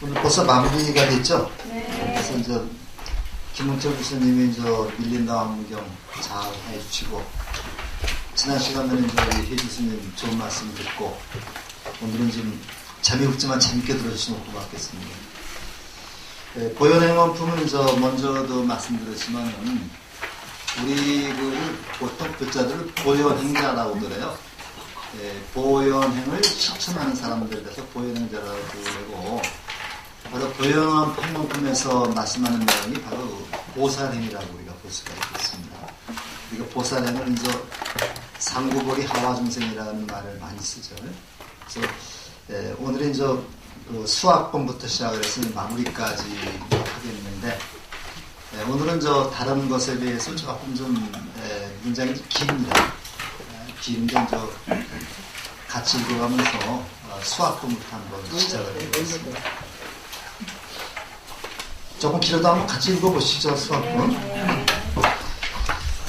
오늘 벌써 마무리가 됐죠? 네. 그래서 이제 김은철 교수님이 이제 밀린다원경 잘 해주시고, 지난 시간에는 이제 우리 혜 교수님 좋은 말씀 듣고, 오늘은 좀 재미없지만 재밌게 들어주시면 고맙겠습니다. 네, 보현행원품은 먼저도 말씀드렸지만, 우리 보통 글자들을 보현행자라고 그래요. 네, 보현행을 실천하는 사람들에 대해서 보현행자라고 그러고, 바로 보현행원품에서 말씀하는 내용이 바로 보살행이라고 우리가 볼 수가 있겠습니다. 우리가 보살행을 상구보리 하와중생이라는 말을 많이 쓰죠. 그래서 오늘은 수학본부터 시작을 해서 마무리까지 하겠는데, 오늘은 다른 것에 비해서 조금 좀 굉장히 깁니다. 긴데 같이 읽어가면서 수학본부터 한번 시작을 해보겠습니다. 조금 길어도 한번 같이 읽어보시죠. 수학본.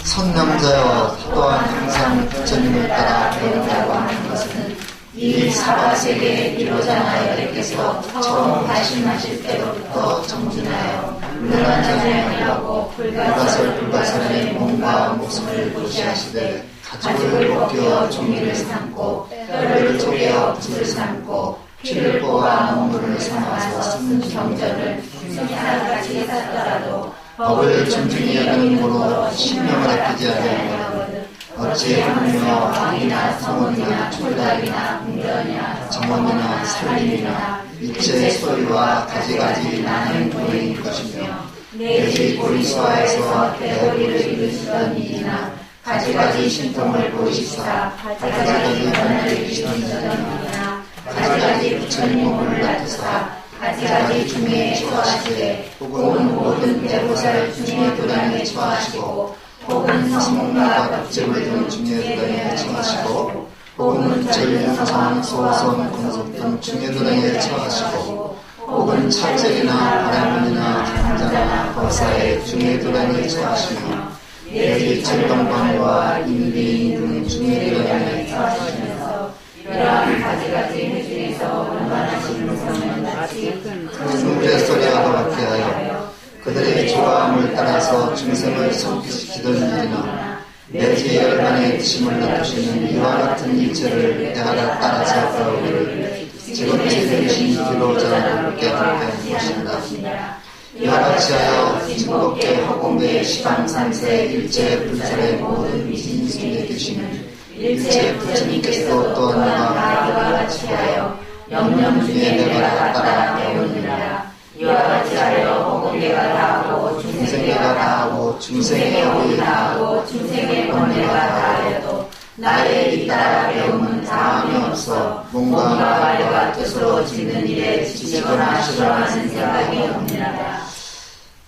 선남자여 또한 항상 부처님을 따라 배운다고 하는 것은 이 사바세계의 비로자나여께서 처음 발심하실 때로부터 정진하여 물론자냐고 불가설의 몸과 목숨을 고시하시되 가죽을 벗겨 종이를 삼고 뼈를 쪼개어 붓을 삼고 피를 뽑아 먹물을 삼아서 쓰는 경전을 생사같이 샀더라도 법을 존중히 여김으로 신명을 아끼지 아니하거든 어찌 하며 왕이나 성원이나 촐락이나 궁전이나 정원이나 살림이나 일체 소유와 가지가지 나는 도인 것이며 내지 보리수화에서 대도리를 이루시던 일이나 가지가지 신통을 보이시사 가지가지 변을 이루시던 일이나 가지가지 부처님 몸을 나타사 가지가지 중에 처하시되 혹은 모든 대보살 중에 도량에 처하시고 혹은 성문과 벽집을 등 중에 도량에 처하시고 혹은 전륜성 소선 군속 등 중에 도량에 처하시고 혹은 찰젤이나 바라문이나 한자나 거사의 중에 도량에 처하시며 내지 철동방과 인비인 등 중에 도량에 처하시면서 이러한 가지가지 해중에서 원만하신 성은 마치 큰 물의 소리와 같게 하여 그들의 좋아함을 따라서 중생을 성취시키던 일이나 내지 열반의 뜻임을 나타시는 이와 같은 일체를 내가 다 따라서 배우기를 지금 제대신 기로자를 함께 하는 것이다. 이와 같이 하여 진국계 허공계 시방산세 일체 불찰의 모든 미신승에 계시는 일체 부처님께서 또한 나와 같이 하여 영영 중에 내가 따라 배우느니라. 이와 같이 하여 허공계가 다하고 중생계가 다하고 중생의 허공이 다하고 중생의 번뇌가 다하여도 나의 잇따라 배움은 다함이 없어 몸과 말과 뜻으로 짓는 일에 지치거나 싫어하는 생각이 없느니라.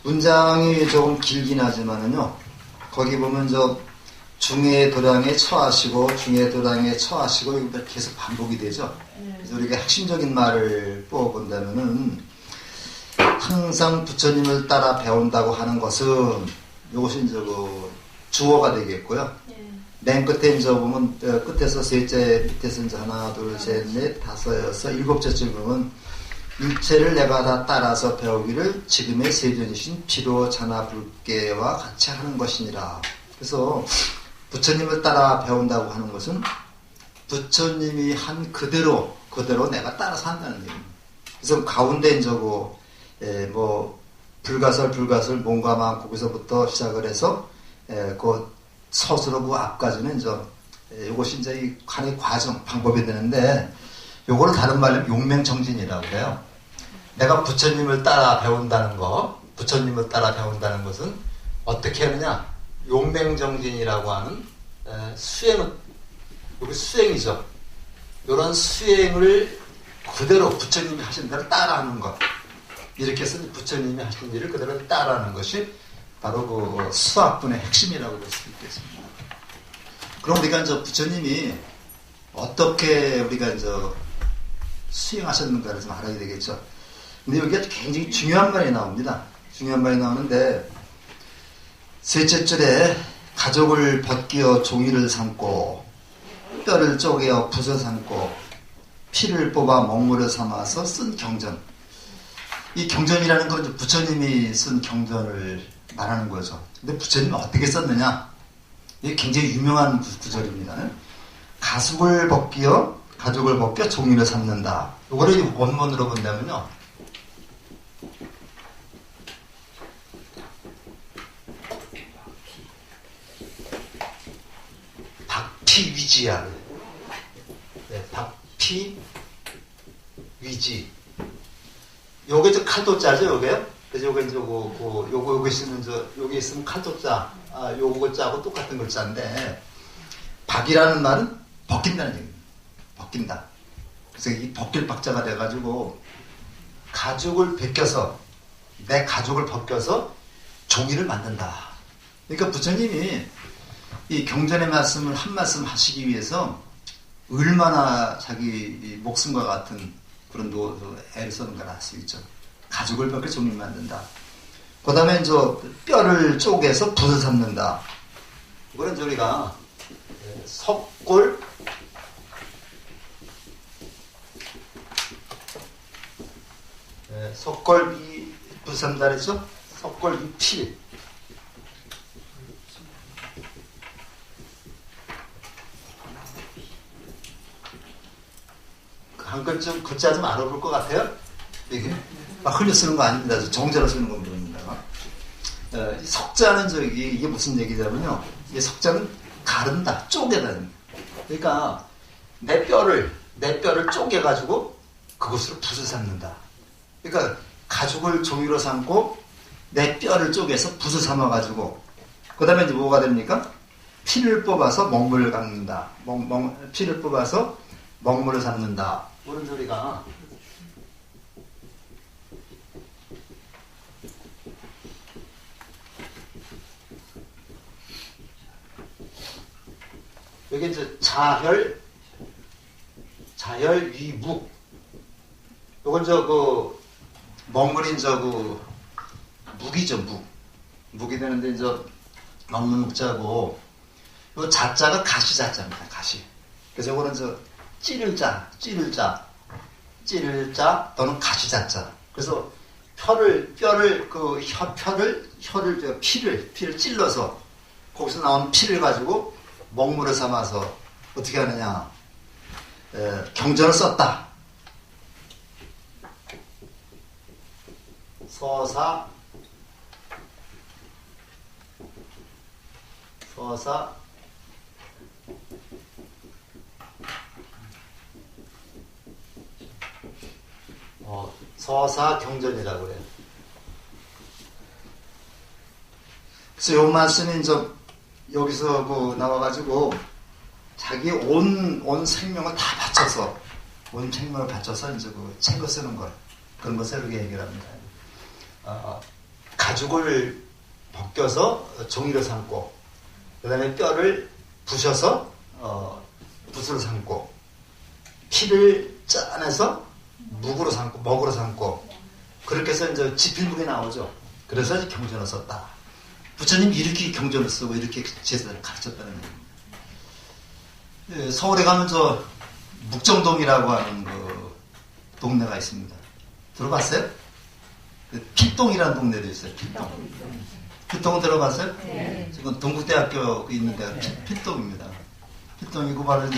문장이 조금 길긴 하지만은요, 거기 보면 중의 도량에 처하시고 중의 도량에 처하시고 이거 계속 반복이 되죠. 그래서 우리가 핵심적인 말을 뽑아본다면은 항상 부처님을 따라 배운다고 하는 것은 이것이 주어가 되겠고요. 맨 끝에 보면 끝에서 셋째, 밑에서 하나, 둘, 셋, 넷, 다섯, 여섯, 일곱째쯤 보면 일체를 내가 다 따라서 배우기를 지금의 세존이신 비로 자나 불계와 같이 하는 것이니라. 그래서 부처님을 따라 배운다고 하는 것은 부처님이 한 그대로 내가 따라서 한다는 얘기입니다. 그래서 가운데 불가설 몸과 마음 거기서부터 시작을 해서 그 서술어 그 앞까지는 이것이 이제 이 관의 과정 방법이 되는데, 요거를 다른 말로 용맹정진이라고 해요. 내가 부처님을 따라 배운다는 것은 어떻게 하느냐? 용맹정진이라고 하는 여기 수행이죠. 이런 수행을 그대로 부처님이 하신 대로 따라하는 것. 이렇게 해서 부처님이 하신 일을 그대로 따라하는 것이 바로 그 수학분의 핵심이라고 볼 수 있겠습니다. 그럼 우리가 부처님이 어떻게 우리가 수행하셨는가를 좀 알아야 되겠죠. 근데 여기가 굉장히 중요한 말이 나옵니다. 중요한 말이 나오는데, 셋째 줄에 가죽을 벗겨 종이를 삼고 뼈를 쪼개어 붓을 삼고 피를 뽑아 먹물을 삼아서 쓴 경전. 이 경전이라는 건 이제 부처님이 쓴 경전을 말하는 거죠. 근데 부처님은 어떻게 썼느냐? 이게 굉장히 유명한 구절입니다. 가죽을 벗겨 종이를 삼는다. 이거를 원문으로 본다면요. 박피위지야. 네, 박피위지. 요게 저 칼도자죠, 요게요? 그래서 요게 이제 요거 있으면 요게 있으면 칼도자. 요거 자하고 똑같은 글자인데, 박이라는 말은 벗긴다는 얘기입니다. 벗긴다. 그래서 이 벗길 박자가 돼가지고, 내 가죽을 벗겨서 종이를 만든다. 그러니까 부처님이 이 경전의 말씀을 한 말씀 하시기 위해서 얼마나 자기 목숨과 같은 그런 애를 썼는가 알 수 있죠. 가죽을 벗겨 종이를 만든다. 그 다음에 뼈를 쪼개서 붓을 삼는다. 이거는 우리가 석골, 석골비 붓을 삼는다 그랬죠? 석골비 필. 한글 좀 글자 좀 알아볼 것 같아요? 이게 막 흘려 쓰는 거 아닙니다. 정자로 쓰는 겁니다. 석자는 이게 무슨 얘기냐면요. 이 석자는 가른다, 쪼개다. 그러니까 내 뼈를 쪼개가지고 그것으로 붓을 삼는다. 그러니까 가죽을 종이로 삼고 내 뼈를 쪼개서 붓을 삼아가지고 그 다음에 이제 뭐가 됩니까? 피를 뽑아서 먹물을 감는다. 피를 뽑아서 먹물을 삼는다. 그런 소리가 여기 이제 자혈위묵. 요건 먹물인 묵이죠, 묵이 되는데 먹물 묵자고 요 자자가 가시자자입니다. 가시. 그래서 요거는 찌를 자 또는 가시자자. 그래서 피를 찔러서 거기서 나온 피를 가지고 먹물을 삼아서 어떻게 하느냐? 경전을 썼다. 서사 서사 경전이라고 그래요. 그래서 요 말씀이 여기서 나와가지고 자기 온 생명을 다 바쳐서 책을 쓰는 걸 그런 것을 이렇게 얘기를 합니다. 가죽을 벗겨서 종이로 삼고 그 다음에 뼈를 부셔서 붓으로 삼고 피를 짜내서 먹으로 삼고 그렇게 해서 지필묵이 나오죠. 그래서 경전을 썼다. 부처님이 이렇게 경전을 쓰고 이렇게 제사를 가르쳤다는 얘기입니다. 서울에 가면 묵정동이라고 하는 동네가 있습니다. 들어봤어요? 필동이라는 동네도 있어요. 필동 들어봤어요? 네. 지금 동국대학교 있는 데가 필동입니다. 필동이고 바로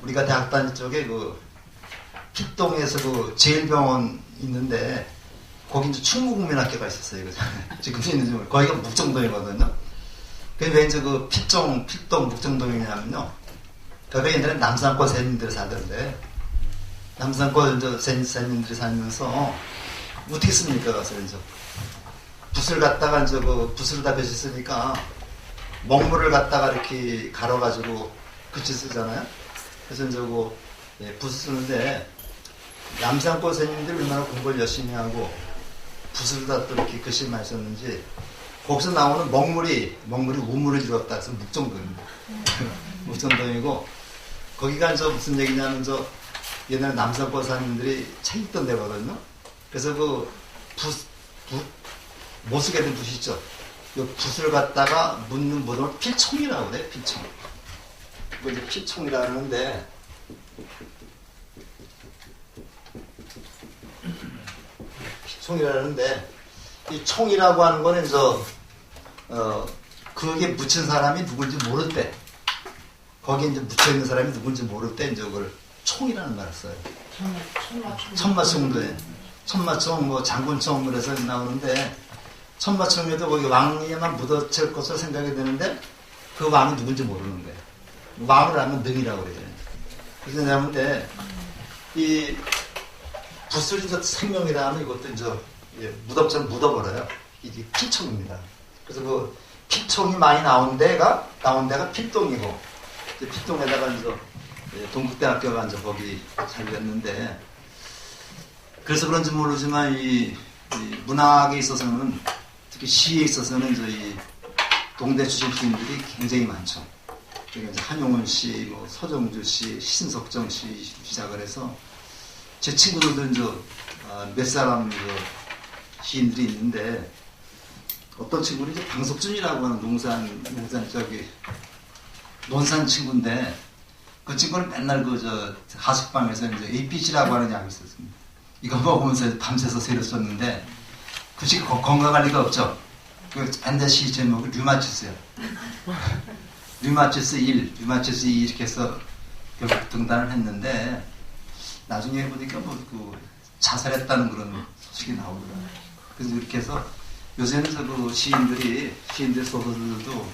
우리가 대학 다닐 쪽에 필동에서 제일병원 있는데 거기 충무국민학교가 있었어요. 지금도 있는지 거기가 묵정동이거든요. 그게 왜 필동 묵정동이냐면요. 거기 옛날에 남산권 세님들이 살던데 남산권 세님들이 살면서 어떻게 씁니까? 가서 붓을 갖다가 붓을 다 벼시 쓰니까 먹물을 갖다가 이렇게 갈아가지고 글씨 쓰잖아요. 그래서 붓을 쓰는데 남산권 세님들이 얼마나 공부를 열심히 하고 붓을 다 또 이렇게 글씨를 많이 썼는지 거기서 나오는 먹물이 우물을 이뤘다 해서 묵정동입니다. 묵정동이고 거기가 무슨 얘기냐면 옛날 남산권 사람들이 책 읽던 데거든요. 그래서 못 쓰게 된 붓이 있죠. 이 붓을 갖다가 묻는 물을 필총이라고 그래요. 필총. 그거 이제 필총이라고 하는데 총이라는데 이 총이라고 하는 거는 그게 묻힌 사람이 누군지 모를 때 거기에 이제 묻혀 있는 사람이 누군지 모를 때 이제 그걸 총이라는 말을 써요. 천마총도에 천마총 뭐 장군총 그래서 나오는데 천마총에도 거기 왕에만 묻어칠 것으로 생각이 되는데 그 왕이 누군지 모르는 거예요. 왕을 알면 능이라고 그래요. 그래서 내가 볼때 이 붓을 이제 생명이라 하면 이것도 이제 무덤처럼 묻어버려요. 이게 피총입니다. 그래서 그 피총이 많이 나온 데가 필동이고 필동에다가 이제 동국대학교가 이제 거기 살렸는데 그래서 그런지 모르지만 이 문학에 있어서는 특히 시에 있어서는 이제 이 동대 출신 시인들이 굉장히 많죠. 그러니까 이제 한용운 씨, 뭐 서정주 씨, 신석정 씨 시작을 해서 제 친구들도 이제 몇 사람 시인들이 있는데 어떤 친구는 이제 방석준이라고 하는 논산 친구인데 그 친구는 맨날 하숙방에서 이제 APC라고 하는 약이 있었습니다. 이거 먹으면서 밤새서 새를 썼는데 그 친구 건강할 리가 없죠. 그 엔데 시 제목을 류마티스예요. 류마티스 1, 류마티스 2 이렇게 해서 결국 등단을 했는데 나중에 보니까 자살했다는 그런 소식이 나오더라고요. 그래서 이렇게 해서 요새는 그 시인들 소설들도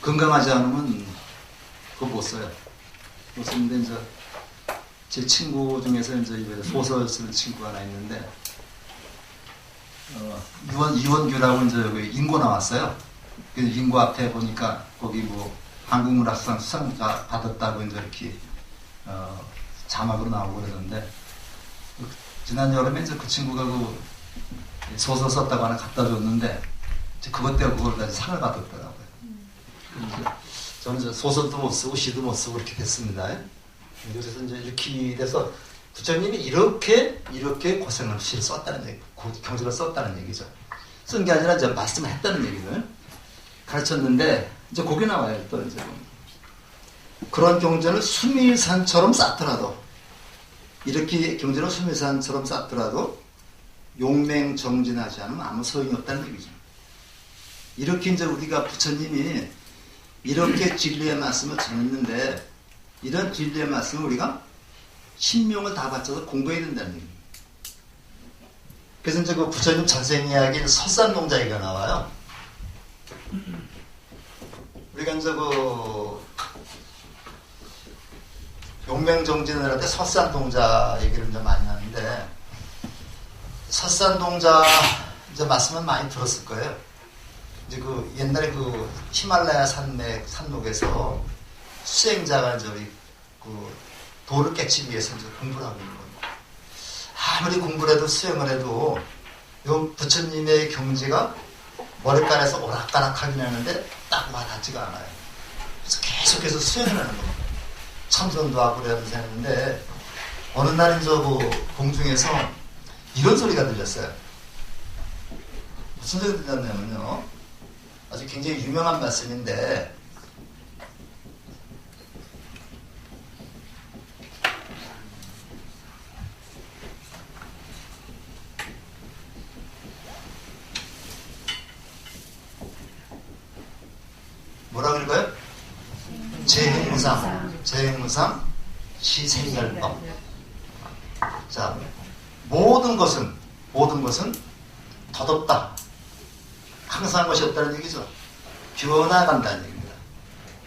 건강하지 않으면 그거 못 써요. 못 쓰는데 이제 제 친구 중에서 이제 소설 쓰는 친구가 하나 있는데 이원규라고 이제 여기 인고 나왔어요. 그 인고 앞에 보니까 거기 뭐 한국문학상 수상자 받았다고 이제 이렇게 자막으로 나오고 그러는데 지난 여름에 이제 그 친구가 그 소설 썼다고 하나 갖다 줬는데 그것 때문에 그걸 가지고 상을 받았더라고요. 저는 소설도 못 쓰고 시도 못 쓰고 이렇게 됐습니다. 그래서 이제 이렇게 돼서 부처님이 이렇게 고생을 시를 썼다는 얘기, 경전을 썼다는 얘기죠. 쓴 게 아니라 이제 말씀을 했다는 얘기를 가르쳤는데 이제 거기 나와요. 또 이제 그런 경전을 수밀산처럼 쌓더라도 이렇게 경전을 수밀산처럼 쌓더라도 용맹정진하지 않으면 아무 소용이 없다는 얘기죠. 이렇게 이제 우리가 부처님이 이렇게 진리의 말씀을 전했는데 이런 진리의 말씀을 우리가 신명을 다 바쳐서 공부해야 된다는 얘기입니다. 그래서 이제 그 부처님 전생 이야기는 설산동자기가 나와요. 우리가 이제 그 용맹정진을 할 때 설산동자 얘기를 이제 많이 하는데 설산동자 이제 말씀은 많이 들었을 거예요. 이제 그 옛날에 그 히말라야 산맥에서 수행자가 이제 그 도를 깨치기 위해서 이제 공부를 하고 있는 겁니다. 아무리 공부를 해도 수행을 해도 요 부처님의 경지가 머리카락에서 오락가락하긴 하는데 딱 와닿지가 않아요. 그래서 계속해서 수행을 하는 겁니다. 참선도 하고 그래야지 하는데 어느 날 이제 그 공중에서 이런 소리가 들렸어요. 무슨 소리가 들렸냐면요. 아주 굉장히 유명한 말씀인데 뭐라 그럴까요? 재행무상 시생열법. 자, 모든 것은 덧없다. 항상 것이 없다는 얘기죠. 변해간다는 얘기입니다.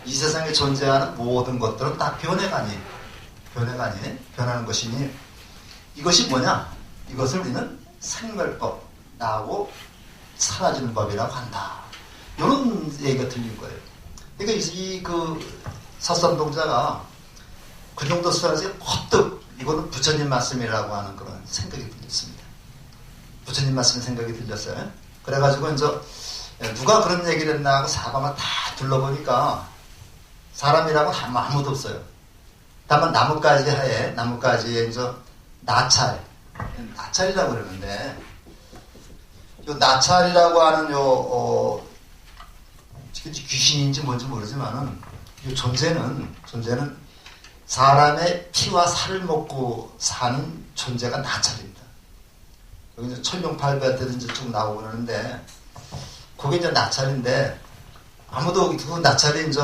이 세상에 존재하는 모든 것들은 다 변해가니 변하는 것이니 이것이 뭐냐? 이것을 우리는 생멸법, 나하고 사라지는 법이라고 한다. 이런 얘기가 들린 거예요. 그러니까 그 설산동자가 그 정도 수양에서 퍼뜩 이거는 부처님 말씀이라고 하는 그런 생각이 들렸습니다. 부처님 말씀의 생각이 들렸어요. 그래가지고 이제 누가 그런 얘기를 했나 하고 사방을 다 둘러보니까 사람이라고 아무도 없어요. 다만 나뭇가지에 이제 나찰이라고 그러는데 요 나찰이라고 하는 귀신인지 뭔지 모르지만은 이 존재는 사람의 피와 살을 먹고 사는 존재가 나찰입니다. 여기 이제 천룡팔배한테도 이제 쭉 나오고 그러는데, 그게 이제 나찰인데, 아무도 그 나찰이 이제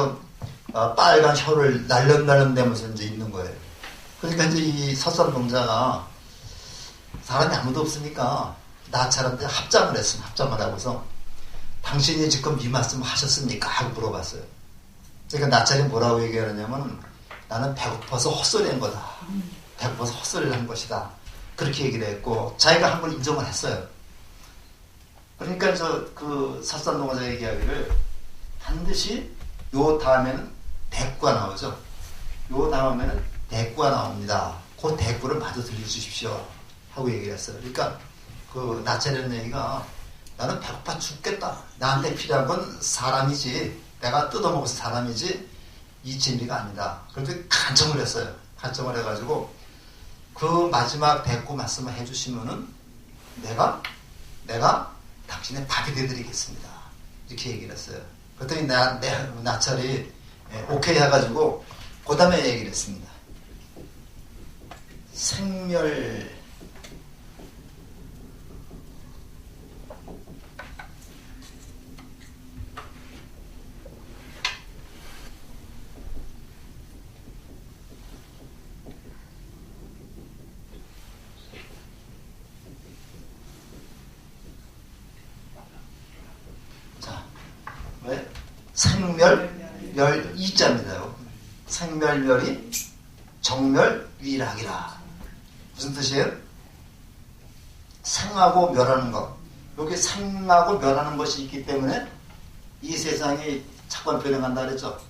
빨간 혀를 날름날름대면서 이제 있는 거예요. 그러니까 이제 이 설산동자가 사람이 아무도 없으니까 나찰한테 합장을 했어요. 합장을 하고서 당신이 지금 이 말씀 하셨습니까? 하고 물어봤어요. 그러니까 나찰이 뭐라고 얘기하느냐면 나는 배고파서 헛소리한 거다. 배고파서 헛소리를 한 것이다. 그렇게 얘기를 했고 자기가 한 걸 인정을 했어요. 그러니까 그 설산동자 얘기하기를 반드시 요 다음에는 대꾸가 나오죠. 요 다음에는 대꾸가 나옵니다. 그 대꾸를 마저 들려주십시오. 하고 얘기를 했어요. 그러니까 그 나찰이라는 얘기가 나는 배고파 죽겠다. 나한테 필요한 건 사람이지. 내가 뜯어먹어서 사람이지. 이 진리가 아니다. 그런데 간청을 했어요. 간청을 해가지고 그 마지막 대꾸 말씀을 해주시면은 내가 당신의 밥이 되드리겠습니다. 이렇게 얘기를 했어요. 그랬더니 나찰이 오케이 해가지고 그 다음에 얘기를 했습니다. 생멸 생멸 이자입니다. 생멸멸이 정멸위락이라. 무슨 뜻이에요? 생하고 멸하는 것. 여기 생하고 멸하는 것이 있기 때문에 이 세상이 자꾸 변해간다 그랬죠.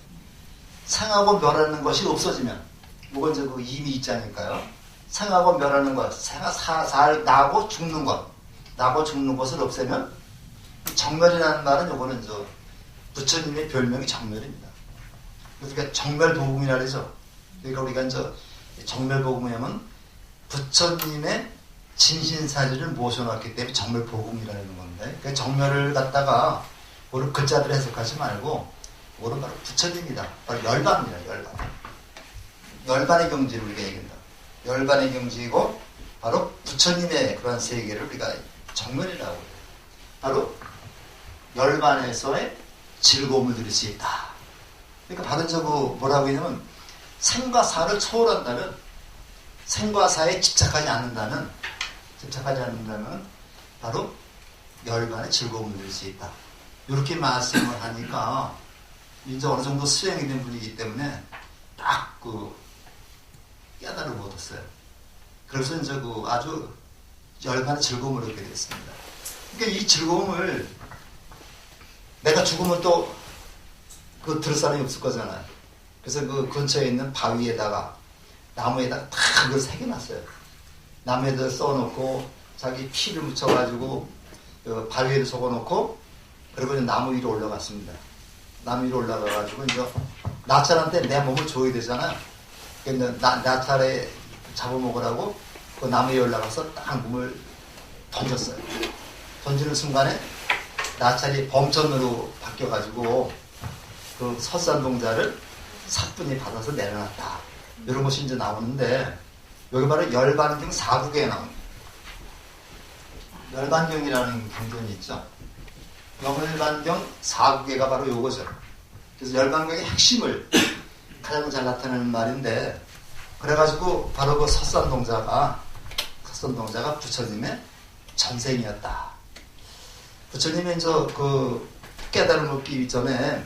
생하고 멸하는 것이 없어지면 이건 이제 그 이미 있자니까요. 생하고 멸하는 것, 나고 죽는 것, 나고 죽는 것을 없애면 정멸이라는 말은 요거는 부처님의 별명이 정멸입니다. 그러니까 정멸도금이라 그러죠. 그러니까 우리가 이제 정멸도금이면 부처님의 진신사리를 모셔놨기 때문에 정멸도금이라는 건데, 그러니까 정멸을 갖다가 오늘 글자들 해석하지 말고 오늘 바로 부처님이다. 바로 열반입니다. 열반. 열반의 경지를 우리가 얘기한다. 열반의 경지이고 바로 부처님의 그런 세계를 우리가 정멸이라고 해요. 바로 열반에서의 즐거움을 누릴 수 있다. 그러니까 바로 뭐라고 했냐면 생과 사를 초월한다면, 생과 사에 집착하지 않는다면 바로 열반의 즐거움을 누릴 수 있다. 이렇게 말씀을 하니까 이제 어느 정도 수행이 된 분이기 때문에 딱 깨달음을 얻었어요. 그래서 이제 아주 열반의 즐거움을 얻게 됐습니다. 그러니까 이 즐거움을 내가 죽으면 또 들을 사람이 없을 거잖아요. 그래서 그 근처에 있는 바위에다가 나무에다가 다 그걸 새겨놨어요. 나무에다 써놓고 자기 피를 묻혀가지고 바위에도 적어놓고 그리고 이제 나무 위로 올라갔습니다. 나무 위로 올라가가지고 이제 나찰한테 내 몸을 줘야 되잖아요. 근데 나찰에 잡아먹으라고 그 나무 위에 올라가서 딱 몸을 던졌어요. 던지는 순간에 나찰이 범천으로 바뀌어가지고 그 설산동자를 사뿐히 받아서 내려놨다. 이런 것이 이제 나오는데 여기 바로 열반경 4국에 나옵니다. 열반경이라는 경전이 있죠. 열반경 4국에가 바로 요거죠. 그래서 열반경의 핵심을 가장 잘 나타내는 말인데, 그래가지고 바로 그 설산동자가 부처님의 전생이었다. 부처님이 이제 깨달음을 얻기 전에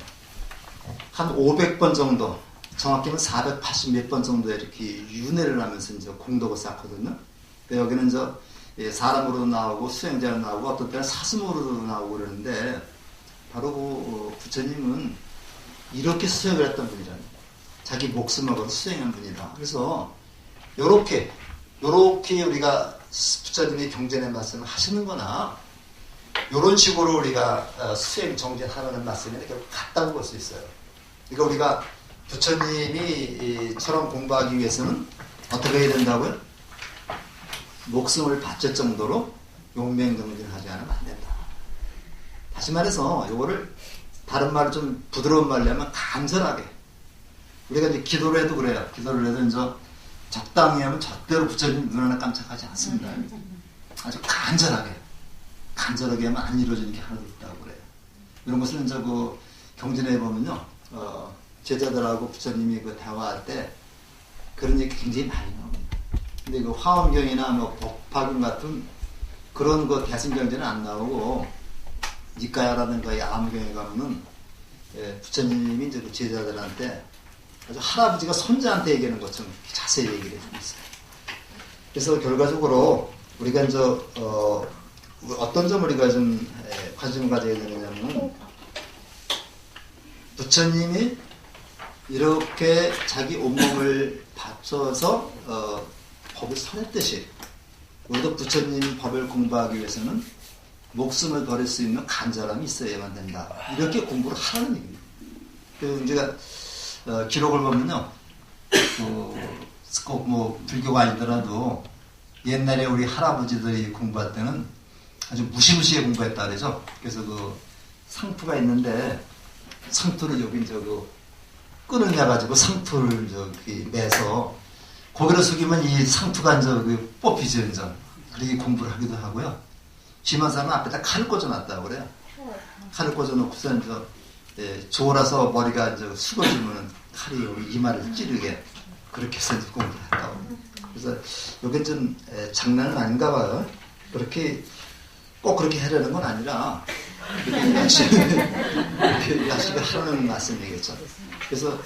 한 500번 정도, 정확히는 480 몇 번 정도 이렇게 윤회를 하면서 이제 공덕을 쌓거든요. 여기는 이제 사람으로도 나오고 수행자로 나오고 어떤 때는 사슴으로도 나오고 그러는데, 바로 그 부처님은 이렇게 수행을 했던 분이라는 거예요. 자기 목숨을 걸어 수행한 분이다. 그래서 요렇게 우리가 부처님이 경전의 말씀을 하시는 거나 요런 식으로 우리가 수행 정진하는 말씀이 결국 같다고 볼 수 있어요. 그러니까 우리가 부처님이처럼 공부하기 위해서는 어떻게 해야 된다고요? 목숨을 바칠 정도로 용맹정진하지 않으면 안 된다. 다시 말해서 요거를 다른 말을 좀 부드러운 말로 하면 간절하게, 우리가 이제 기도를 해도 그래요. 기도를 해도 이제 적당히 하면 절대로 부처님 눈 하나 깜짝하지 않습니다. 아주 간절하게 하면 안 이루어지는 게 하나도 있다고 그래요. 이런 것을 이제 그 경전에 보면요, 제자들하고 부처님이 그 대화할 때 그런 얘기 굉장히 많이 나옵니다. 근데 그 화엄경이나 뭐 법화경 같은 그런 그 대승경전은 안 나오고 니까야라든가 야암경에 가면은 부처님이 이제 그 제자들한테 아주 할아버지가 손자한테 얘기하는 것처럼 자세히 얘기를 해주고 있어요. 그래서 결과적으로 우리가 이제 어떤 점 우리가 좀 관심을 가져야 되느냐면 부처님이 이렇게 자기 온몸을 바쳐서 법을 설했듯이 우리도 부처님 법을 공부하기 위해서는 목숨을 버릴 수 있는 간절함이 있어야만 된다. 이렇게 공부를 하라는 얘기입니다. 그래서 제가 기록을 보면요, 꼭 뭐 불교가 아니더라도 옛날에 우리 할아버지들이 공부할 때는 아주 무시무시하게 공부했다 그러죠. 그래서 그 상투가 있는데 상투를 여기 그 끈을 내가지고 상투를 저기 매서 고개를 숙이면 이 상투가 저기 뽑히죠. 그렇게 공부를 하기도 하고요. 심한 사람은 앞에다 칼을 꽂아놨다고 그래요. 칼을 꽂아놓고서 조라서 머리가 숙어지면 칼이 여기 이마를 찌르게 그렇게 해서 공부를 했다고. 그래서 이게 좀 장난은 아닌가 봐요. 그렇게 꼭 그렇게 하려는 건 아니라 열심히 하라는 말씀이겠죠. 그래서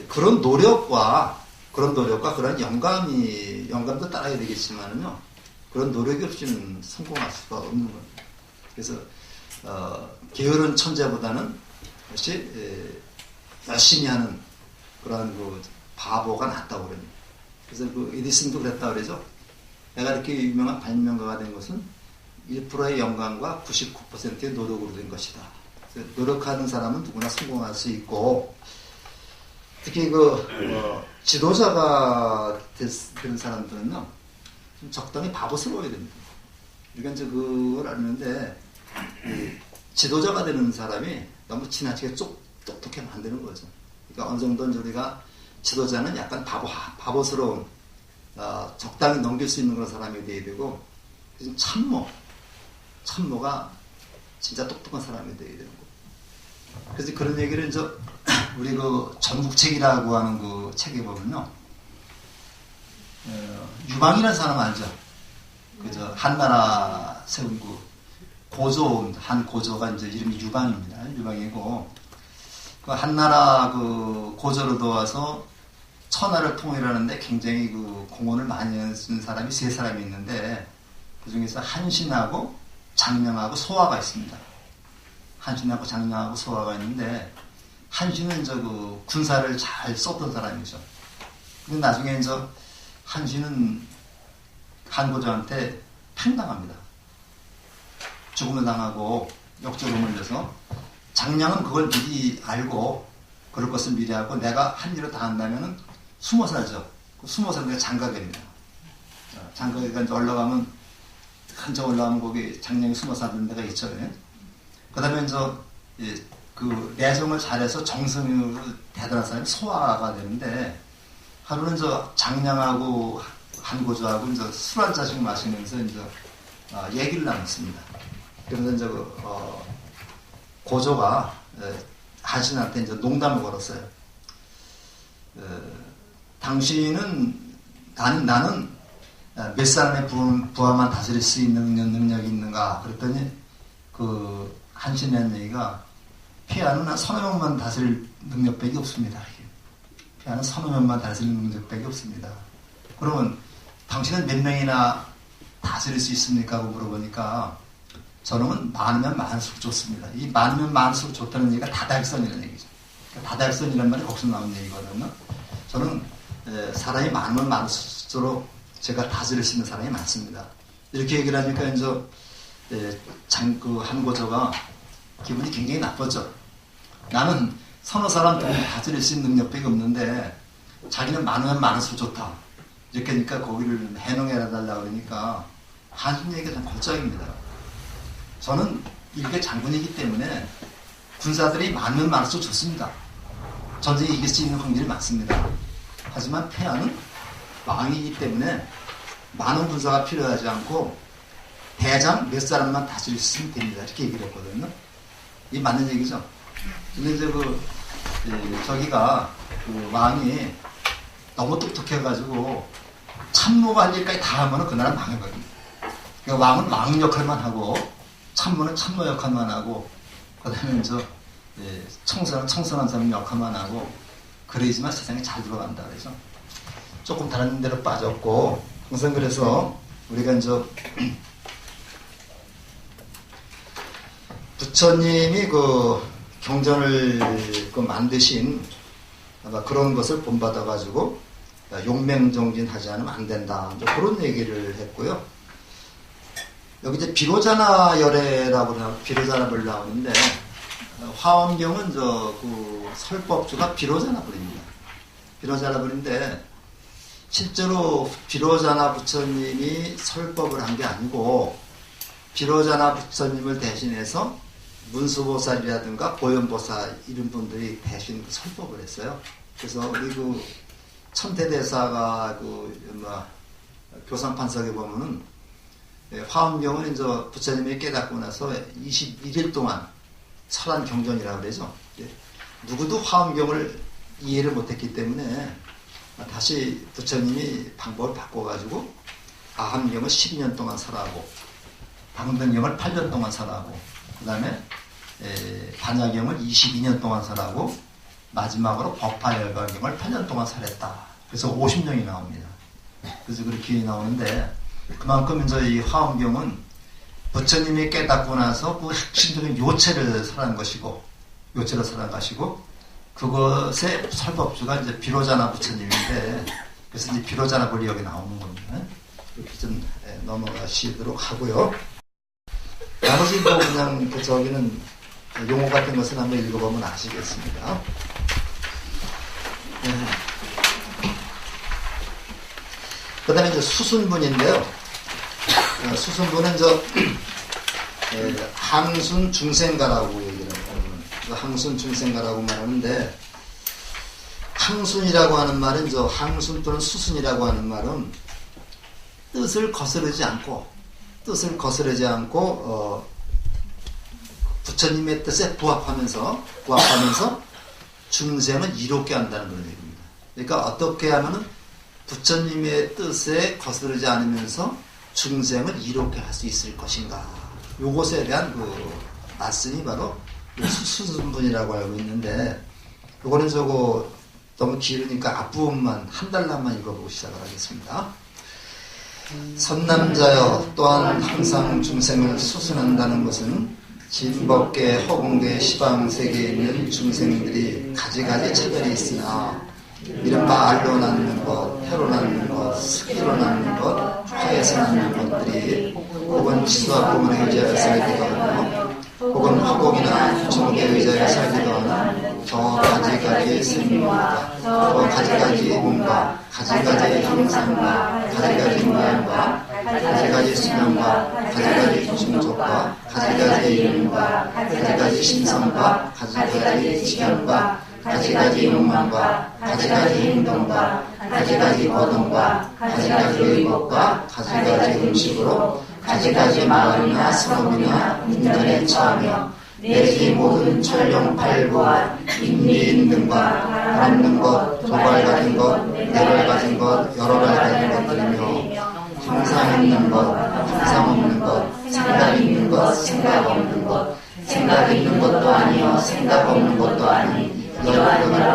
그런 노력과 그런 영감도 따라야 되겠지만은요, 그런 노력이 없이는 성공할 수가 없는 거예요. 그래서 게으른 천재보다는 역시 열심히 하는 그러한 그 바보가 낫다고 그럽니다. 그래서 그 에디슨도 그랬다고 그러죠. 내가 이렇게 유명한 발명가가 된 것은 1%의 영감과 99%의 노력으로 된 것이다. 그래서 노력하는 사람은 누구나 성공할 수 있고, 특히 지도자가 되는 사람들은요, 좀 적당히 바보스러워야 됩니다. 우리가 이제 그걸 아는데, 지도자가 되는 사람이 너무 지나치게 똑똑하게 만드는 거죠. 그러니까 어느 정도는 우리가 지도자는 약간 바보스러운, 적당히 넘길 수 있는 그런 사람이 돼야 되고, 참모가 진짜 똑똑한 사람이 돼야 되는 거. 그래서 그런 얘기를 이제 우리 그 전국책이라고 하는 그 책에 보면요, 유방이라는 사람 알죠? 그저 한나라 세운 한 고조가 이제 이름이 유방입니다. 유방이고, 그 한나라 그 고조로 도와서 천하를 통일하는데 굉장히 그 공헌을 많이 쓴 사람이 세 사람이 있는데, 그 중에서 한신하고 장명하고 소화가 있습니다. 한신하고 장명하고 소화가 있는데, 한신은 그 군사를 잘 썼던 사람이죠. 근데 나중에 한신은 한고조한테 팽당합니다. 죽음을 당하고 역적을 물려서, 장량은 그걸 미리 알고 그럴 것을 미리 하고 내가 한 일을 당한다면은 숨어 살죠. 숨어 사는 게 장각입니다. 장각이가 이제 올라가면, 한참 올라가면 거기 장량이 숨어 사는 데가 있죠. 그 다음에 그 내정을 잘해서 정성으로 대단한 사람이 소화가 되는데, 하루는 장량하고 한고조하고 술 한 잔씩 마시면서 얘기를 나눴습니다. 그러면서 고조가 한신한테 농담을 걸었어요. 당신은 나는 몇 사람의 부하만 다스릴 수 있는 능력이 있는가? 그랬더니 그 한신의 한 얘기가, 폐하는 한 서너 명만 다스릴 능력밖에 없습니다. 폐하는 서너 명만 다스릴 능력밖에 없습니다. 그러면 당신은 몇 명이나 다스릴 수 있습니까? 하고 물어보니까, 저놈은 많으면 많을수록 좋습니다. 이 많으면 많을수록 좋다는 얘기가 다달성이라는 얘기죠. 그러니까 다달성이라는 말이 거기서 나온 얘기거든요. 저는 사람이 많으면 많을수록 제가 다스릴 수 있는 사람이 많습니다. 이렇게 얘기를 하니까 그 한고조가 기분이 굉장히 나빴죠. 나는 서너 사람 다스릴 수 있는 능력밖에 없는데 자기는 많으면 많을수록 좋다. 이렇게 하니까 거기를 해명해 달라고 그러니까 한신 얘기가 좀 골짝입니다. 저는 일개 장군이기 때문에 군사들이 많으면 많을수록 좋습니다. 전쟁에 이길 수 있는 확률이 많습니다. 하지만 폐하는 왕이기 때문에 많은 군사가 필요하지 않고 대장 몇 사람만 다스릴 수 있으면 됩니다. 이렇게 얘기를 했거든요. 이게 맞는 얘기죠. 근데 이제 저기가 그 왕이 너무 똑똑해가지고 참모가 할 일까지 다 하면은 그 나라 망해버립니다. 그러니까 왕은 왕 역할만 하고 참모는 참모 역할만 하고 그다음에 청선은 청선한 사람 역할만 하고 그래야지만 세상이 잘 돌아간다 그래서 조금 다른 데로 빠졌고 항상 그래서 우리가 부처님이 그 경전을 만드신 아마 그런 것을 본받아가지고 용맹정진하지 않으면 안 된다. 그런 얘기를 했고요. 여기 이제 비로자나 열애라고 비로자나불 나오는데 화엄경은 그 설법주가 비로자나불입니다. 비로자나불인데 실제로 비로자나 부처님이 설법을 한 게 아니고 비로자나 부처님을 대신해서 문수보살이라든가 보현보살 이런 분들이 대신 설법을 했어요. 그래서 우리 천태대사가 교상판석에 보면은 화엄경은 이제 부처님이 깨닫고 나서 21일 동안 설한 경전이라고 그러죠. 누구도 화엄경을 이해를 못했기 때문에 다시 부처님이 방법을 바꿔가지고 아함경을 12년 동안 설하고 방등경을 8년 동안 설하고 그 다음에 반야경을 22년 동안 설하고 마지막으로 법화열반경을 8년 동안 설했다. 그래서 50년이 나옵니다. 그래서 그렇게 나오는데 그만큼 이제 이 화엄경은 부처님이 깨닫고 나서 그 핵심적인 요체를 설한 것이고 그것의 설법주가 이제 비로자나 부처님인데 그래서 이제 비로자나불이 여기 나오는 겁니다. 이렇게 좀 넘어가시도록 하고요. 나머지 그냥 저기는 용어 같은 것을 한번 읽어보면 아시겠습니다. 그 다음에 이제 수순분인데요. 수순분은 항순 중생가라고 얘기를 합니다. 항순 중생가라고 말하는데, 항순이라고 하는 말은 항순 또는 수순이라고 하는 말은 뜻을 거스르지 않고 부처님의 뜻에 부합하면서 중생을 이롭게 한다는 그런 얘기입니다. 그러니까 어떻게 하면은 부처님의 뜻에 거스르지 않으면서 중생을 이롭게 할 수 있을 것인가. 요것에 대한 말씀이 바로 수순분이라고 알고 있는데, 요거는 너무 길으니까 앞부분만 한 달러만 읽어보고 시작을 하겠습니다. 선남자여 또한 항상 중생을 수순한다는 것은 진법계, 허공계, 시방세계에 있는 중생들이 가지가지 차별이 있으나 이른바 알로 낳는 것, 해로 낳는 것, 스키로 낳는 것, 화에서 낳는 것들이 혹은 지수와 공원에 의지하여 살기도 하고 혹은 화곡이나 주목에 의지하여 살기도 하는 저 가지가지 생명과 저 가지가지 몸과 가지가지 형상과 가지가지 모양과 가지가지 수명과 가지가지 중족과 가지가지 이름과 가지가지 신성과 가지가지 지경과 가지가지 욕망과 가지가지 행동과 가지가지 거동과 가지가지 의복과 가지가지 음식으로 가지가지 마을이나 성읍이나 인연에 처하며 내지 모든 천룡 발보와 인리인 등과 밟는 것, 도발 가진 것, 내발 가진 것, 여러 발 가진 것들이며 항상 있는 것, 항상 없는 것, 생각 있는 것, 생각 없는 것, 생각 있는 것도 아니요 생각 없는 것도 아닌 여러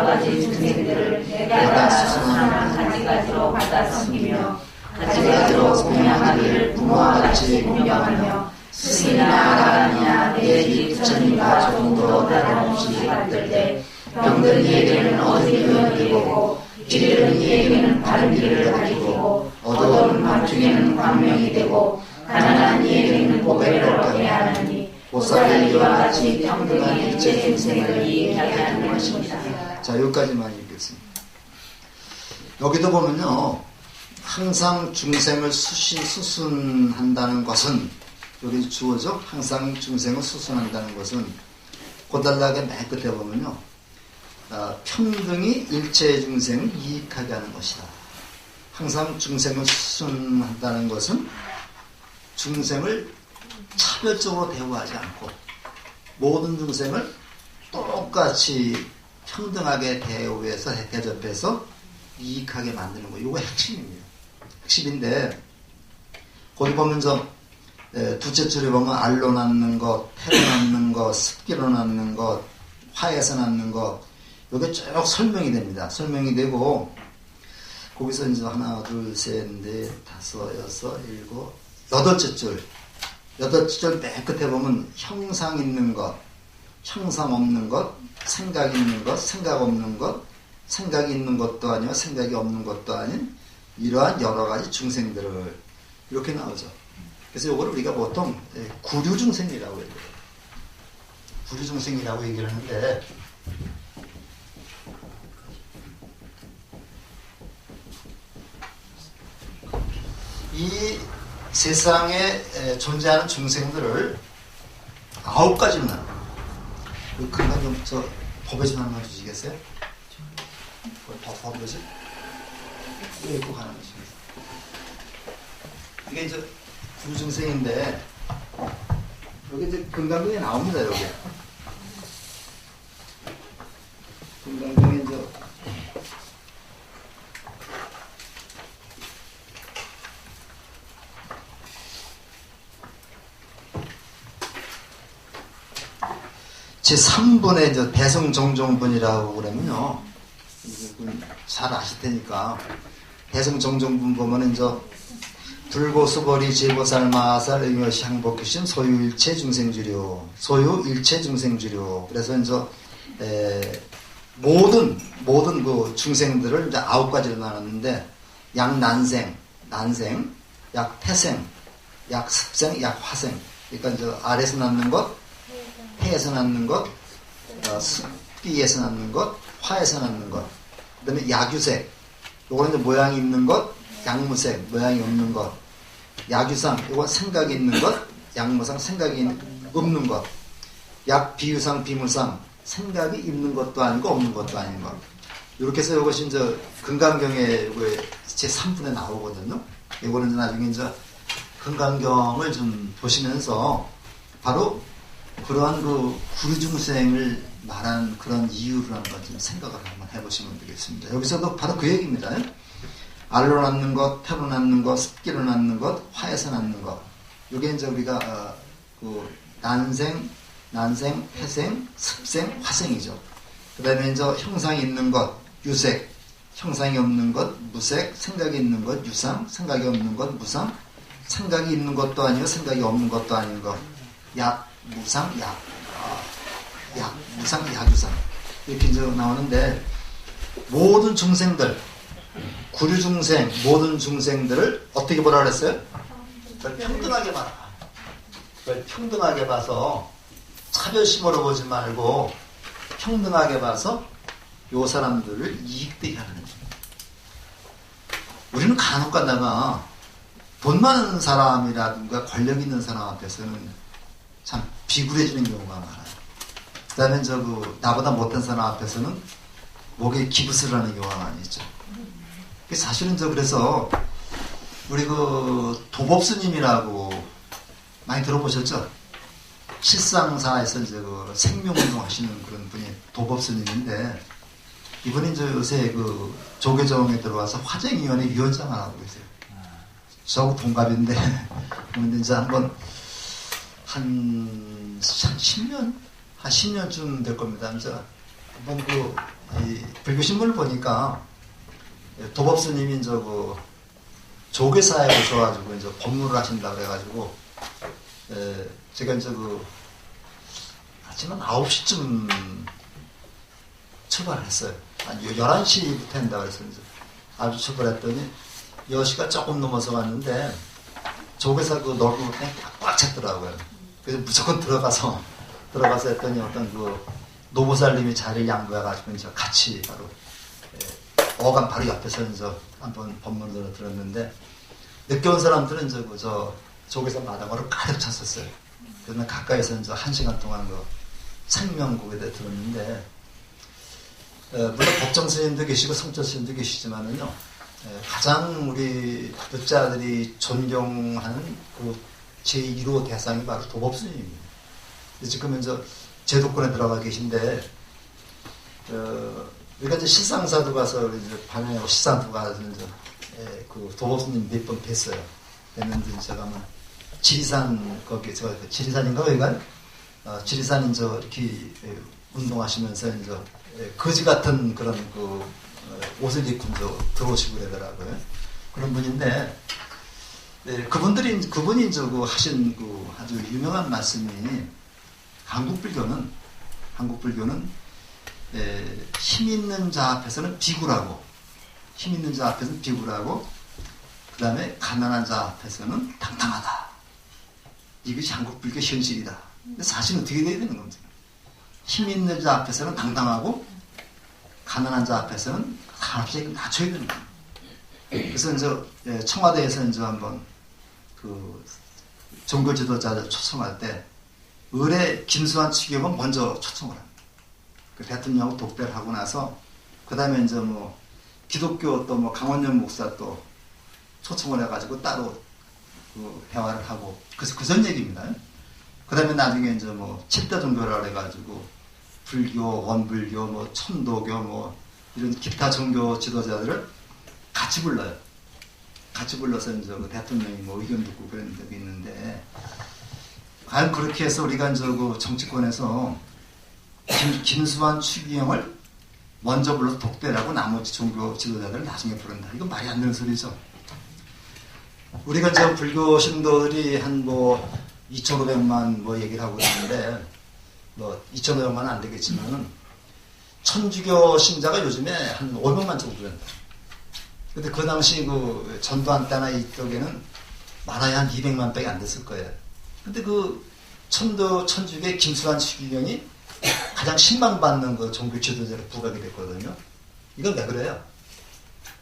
가지 중생들을 내가 수순하는 가지가지로 받아 섬기며 가지가지로 공양하기를 부모와 같이 공경하며 스승이나 아라하냐 내지 부처님과 조금도 다름없이 받들 때 병든 이에게는 어두운 길을 보고 길 잃은 이에게는 바른 길을 가리키고 어두운 밤중에는 광명이 되고 가난한 이에게는 보배를 얻게 하느니 보살의 이와 같이 평등한 일체 중생을 이해하게 하는 것입니다. 자, 여기까지만 읽겠습니다. 여기도 보면요, 항상 중생을 수순한다는 것은, 여기 주어죠? 항상 중생을 수순한다는 것은, 고달락의 맨 끝에 보면요, 평등히 일체 중생을 이익하게 하는 것이다. 항상 중생을 수순한다는 것은 중생을 차별적으로 대우하지 않고 모든 중생을 똑같이 평등하게 대우해서 대접해서 이익하게 만드는 거. 이거 핵심입니다. 핵심인데 거기 보면 둘째 줄에 보면 알로 낳는 것, 태로 낳는 것, 습기로 낳는 것, 화에서 낳는 것, 이게 쭉 설명이 됩니다. 설명이 되고 거기서 이제 하나, 둘, 셋, 넷, 다섯, 여섯, 일곱, 여덟째 줄 맨 끝에 보면 형상 있는 것, 형상 없는 것, 생각 있는 것, 생각 없는 것, 생각이 있는 것도 아니고 생각이 없는 것도 아닌 이러한 여러 가지 중생들을 이렇게 나오죠. 그래서 이걸 우리가 보통 구류중생이라고 해요. 구류중생이라고 얘기를 하는데 이 세상에 존재하는 중생들을 9가지로 나눠요. 그 근간 좀 법에 좀 하나만 주시겠어요? 법에 좀? 왜 꼭 하나만 주시겠어요? 이게 이제 구중생인데 여기 이제 금강경에 나옵니다. 여기 금강경에 이제 제3분의 이제 대성정종분이라고 그러면요, 잘 아실 테니까 대성정종분 보면 이제 불고수벌이 제보살 마살 의묘시 향복규신 소유일체 중생주료, 소유일체 중생주료. 그래서 이제 모든 그 중생들을 이제 9가지로 나눴는데 약 난생, 약 태생, 약 습생, 약 화생. 그러니까 이제 아래에서 낳는 것, 해에서 낳는 것, 습기에서 낳는 것, 화에서 낳는 것. 그 다음에 약유색. 요거는 이제 모양이 있는 것, 약무색, 모양이 없는 것. 약유상, 요건 생각이 있는 것, 약무상, 생각이 없는 것. 약비유상, 비무상, 생각이 있는 것도 아니고 없는 것도 아닌 것. 이렇게 해서 이것이 이제 금강경에 제3분에 나오거든요. 이거는 나중에 이제 금강경을 좀 보시면서 바로 그러한 그 구류중생을 말한 그런 이유를 한번 좀 생각을 한번 해보시면 되겠습니다. 여기서도 바로 그 얘기입니다. 알로 낳는 것, 태로 낳는 것, 습기로 낳는 것, 화에서 낳는 것. 이게 이제 우리가 그 난생, 태생, 습생, 화생이죠. 그 다음에 이제 형상이 있는 것, 유색, 형상이 없는 것, 무색, 생각이 있는 것, 유상, 생각이 없는 것, 무상, 생각이 있는 것도 아니고 생각이 없는 것도 아닌 것, 약, 무상, 무상, 약유상. 이렇게 이제 나오는데, 모든 중생들, 구류중생, 모든 중생들을 어떻게 보라 그랬어요? 그걸 평등하게 봐라. 그걸 평등하게 봐서 차별심으로 보지 말고 평등하게 봐서 요 사람들을 이익되게 하는 거예요. 우리는 간혹 가다가 돈 많은 사람이라든가 권력 있는 사람 앞에서는 참 비굴해지는 경우가 많아요. 그 다음에 나보다 못한 사람 앞에서는 목에 기부스를 하는 경우가 많이 있죠. 사실은 그래서 우리 그 도법스님이라고 많이 들어보셨죠? 실상사에서 이제 그 생명운동 하시는 그런 분이 도법스님인데, 이분이 이제 요새 그 조계종에 들어와서 화쟁위원회 위원장을 하고 계세요. 저하고 동갑인데, 근데 이제 한 10년쯤 될 겁니다. 이제 한번 이 불교신문을 보니까 도법스님이 이제 그 조계사에 오셔가지고 이제 법문을 하신다 그래가지고, 제가 이제 아침 한 9시쯤 출발을 했어요. 한 11시부터 한다 그래서 이제 아주 출발했더니 10시가 조금 넘어서 갔는데, 조계사 그 넓은 곳에 꽉 찼더라고요. 그래서 무조건 들어가서 했더니 어떤 그 노보살님이 자리를 양보해가지고 이제 같이 바로 어간 바로 옆에서 이제 한번 법문을 들었는데, 늦게 온 사람들은 이제 조계사 마당으로 가득 찼었어요. 그러면 가까이서 이제 1시간 동안 생명곡에 대해 들었는데, 물론 법정 스님도 계시고 성철 스님도 계시지만은요, 가장 우리仏자들이 존경하는 그 제1호 대상이 바로 도법스님입니다. 지금 이제 제도권에 들어가 계신데, 우리가 이제 실상사도 가서 이제 반야하고 실상도 가서 이제 그 도법스님 몇 번 뵀어요. 뵀는데 제가 아마 지리산 거기 제가 지리산인가 여기가 지리산 이제 이렇게 운동하시면서 이제 거지 같은 그런 그 옷을 입고 이제 들어오시고 그러더라고요. 그런 분인데 그분이 이제 그 하신 그 아주 유명한 말씀이 한국 불교는 힘 있는 자 앞에서는 비구라고, 힘 있는 자 앞에서는 비구라고, 그 다음에 가난한 자 앞에서는 당당하다. 이것이 한국 불교 현실이다. 근데 사실은 어떻게 돼야 되는 겁니까? 힘 있는 자 앞에서는 당당하고, 가난한 자 앞에서는 한없이 낮춰야 되는 겁니다. 그래서 이제 청와대에서 이제 한번 그 종교 지도자들 초청할 때 의뢰 김수환 추기경은 먼저 초청을 합니다. 그 대통령하고 독배를 하고 나서 그 다음에 이제 뭐 기독교 또 뭐 강원년 목사 또 초청을 해가지고 따로 그 대화를 하고 그래서 그 전 얘기입니다. 그 다음에 나중에 이제 뭐 7대 종교라 해가지고 불교, 원불교, 뭐 천도교 뭐 이런 기타 종교 지도자들을 같이 불러요. 같이 불러서 이제 그 대통령이 뭐 의견 듣고 그런 적이 있는데, 과연 그렇게 해서 우리가 이제 그 정치권에서 김수환 추기경을 먼저 불러서 독배라고 나머지 종교 지도자들을 나중에 부른다. 이건 말이 안 되는 소리죠. 우리가 이제 불교 신도들이 한 뭐 2,500만 뭐 얘기를 하고 있는데, 뭐 2,500만은 안 되겠지만은 천주교 신자가 요즘에 한 500만 정도 된다. 근데 그 당시 그 전두환 때나 이쪽에는 많아야 한 200만 밖에 안 됐을 거예요. 근데 그 천주교의 김수환 추기경이 가장 신망받는 그 종교 지도자로 부각이 됐거든요. 이건 왜 그래요?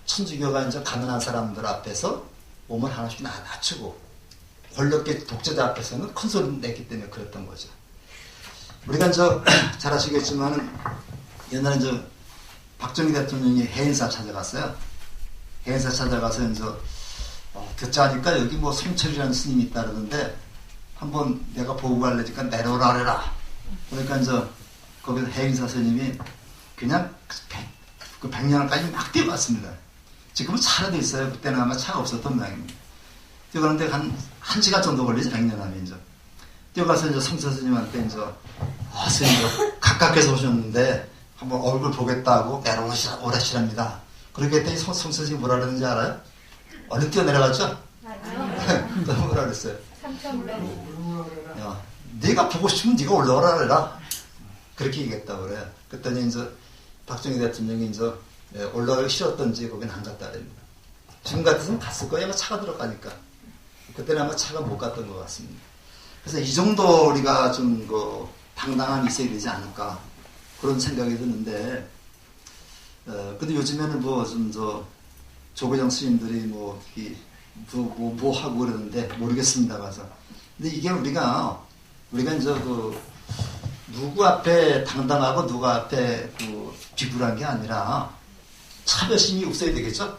천주교가 이제 가난한 사람들 앞에서 몸을 하나씩 낮추고 권력계 독재자 앞에서는 큰 소리 냈기 때문에 그랬던 거죠. 우리가 이제 잘 아시겠지만은 옛날에 이제 박정희 대통령이 해인사 찾아갔어요. 해인사 찾아가서 이제 듣자 하니까 여기 뭐 성철이라는 스님이 있다 그러는데 한번 내가 보고 갈래니까 내려오라 그래라. 그러니까 이제 거기서 해인사 스님이 그냥 그 백년까지 막 뛰어갔습니다. 지금은 차라도 있어요. 그때는 아마 차가 없었던 모양입니다. 뛰어가는데 한 시간 정도 걸리지, 백년하면 이제. 뛰어가서 이제 성서 스님한테 이제, 스님, 가깝게서 오셨는데, 한번 얼굴 보겠다고 내려오라시랍니다. 그렇게 했더니 성서 스님이 뭐라 그러는지 알아요? 얼른 뛰어내려갔죠? 또 뭐라 그랬어요? 야, 네가 보고 싶으면 네가 올라오라 그래라. 그렇게 얘기했다고 그래요. 그랬더니 이제, 박정희 대통령이 이제, 올라가기 싫었던지 거긴 안 갔다 그럽니다. 지금 같았으면 갔을 거예요. 아마 차가 들어가니까. 그때는 아마 차가 못 갔던 것 같습니다. 그래서 이 정도 우리가 좀 당당함이 있어야 되지 않을까 그런 생각이 드는데, 근데 요즘에는 뭐 좀 조계종 스님들이 뭐 하고 그러는데 모르겠습니다. 가서. 근데 이게 우리가 이제 누구 앞에 당당하고 누구 앞에 비굴한 게 아니라 차별심이 없어야 되겠죠?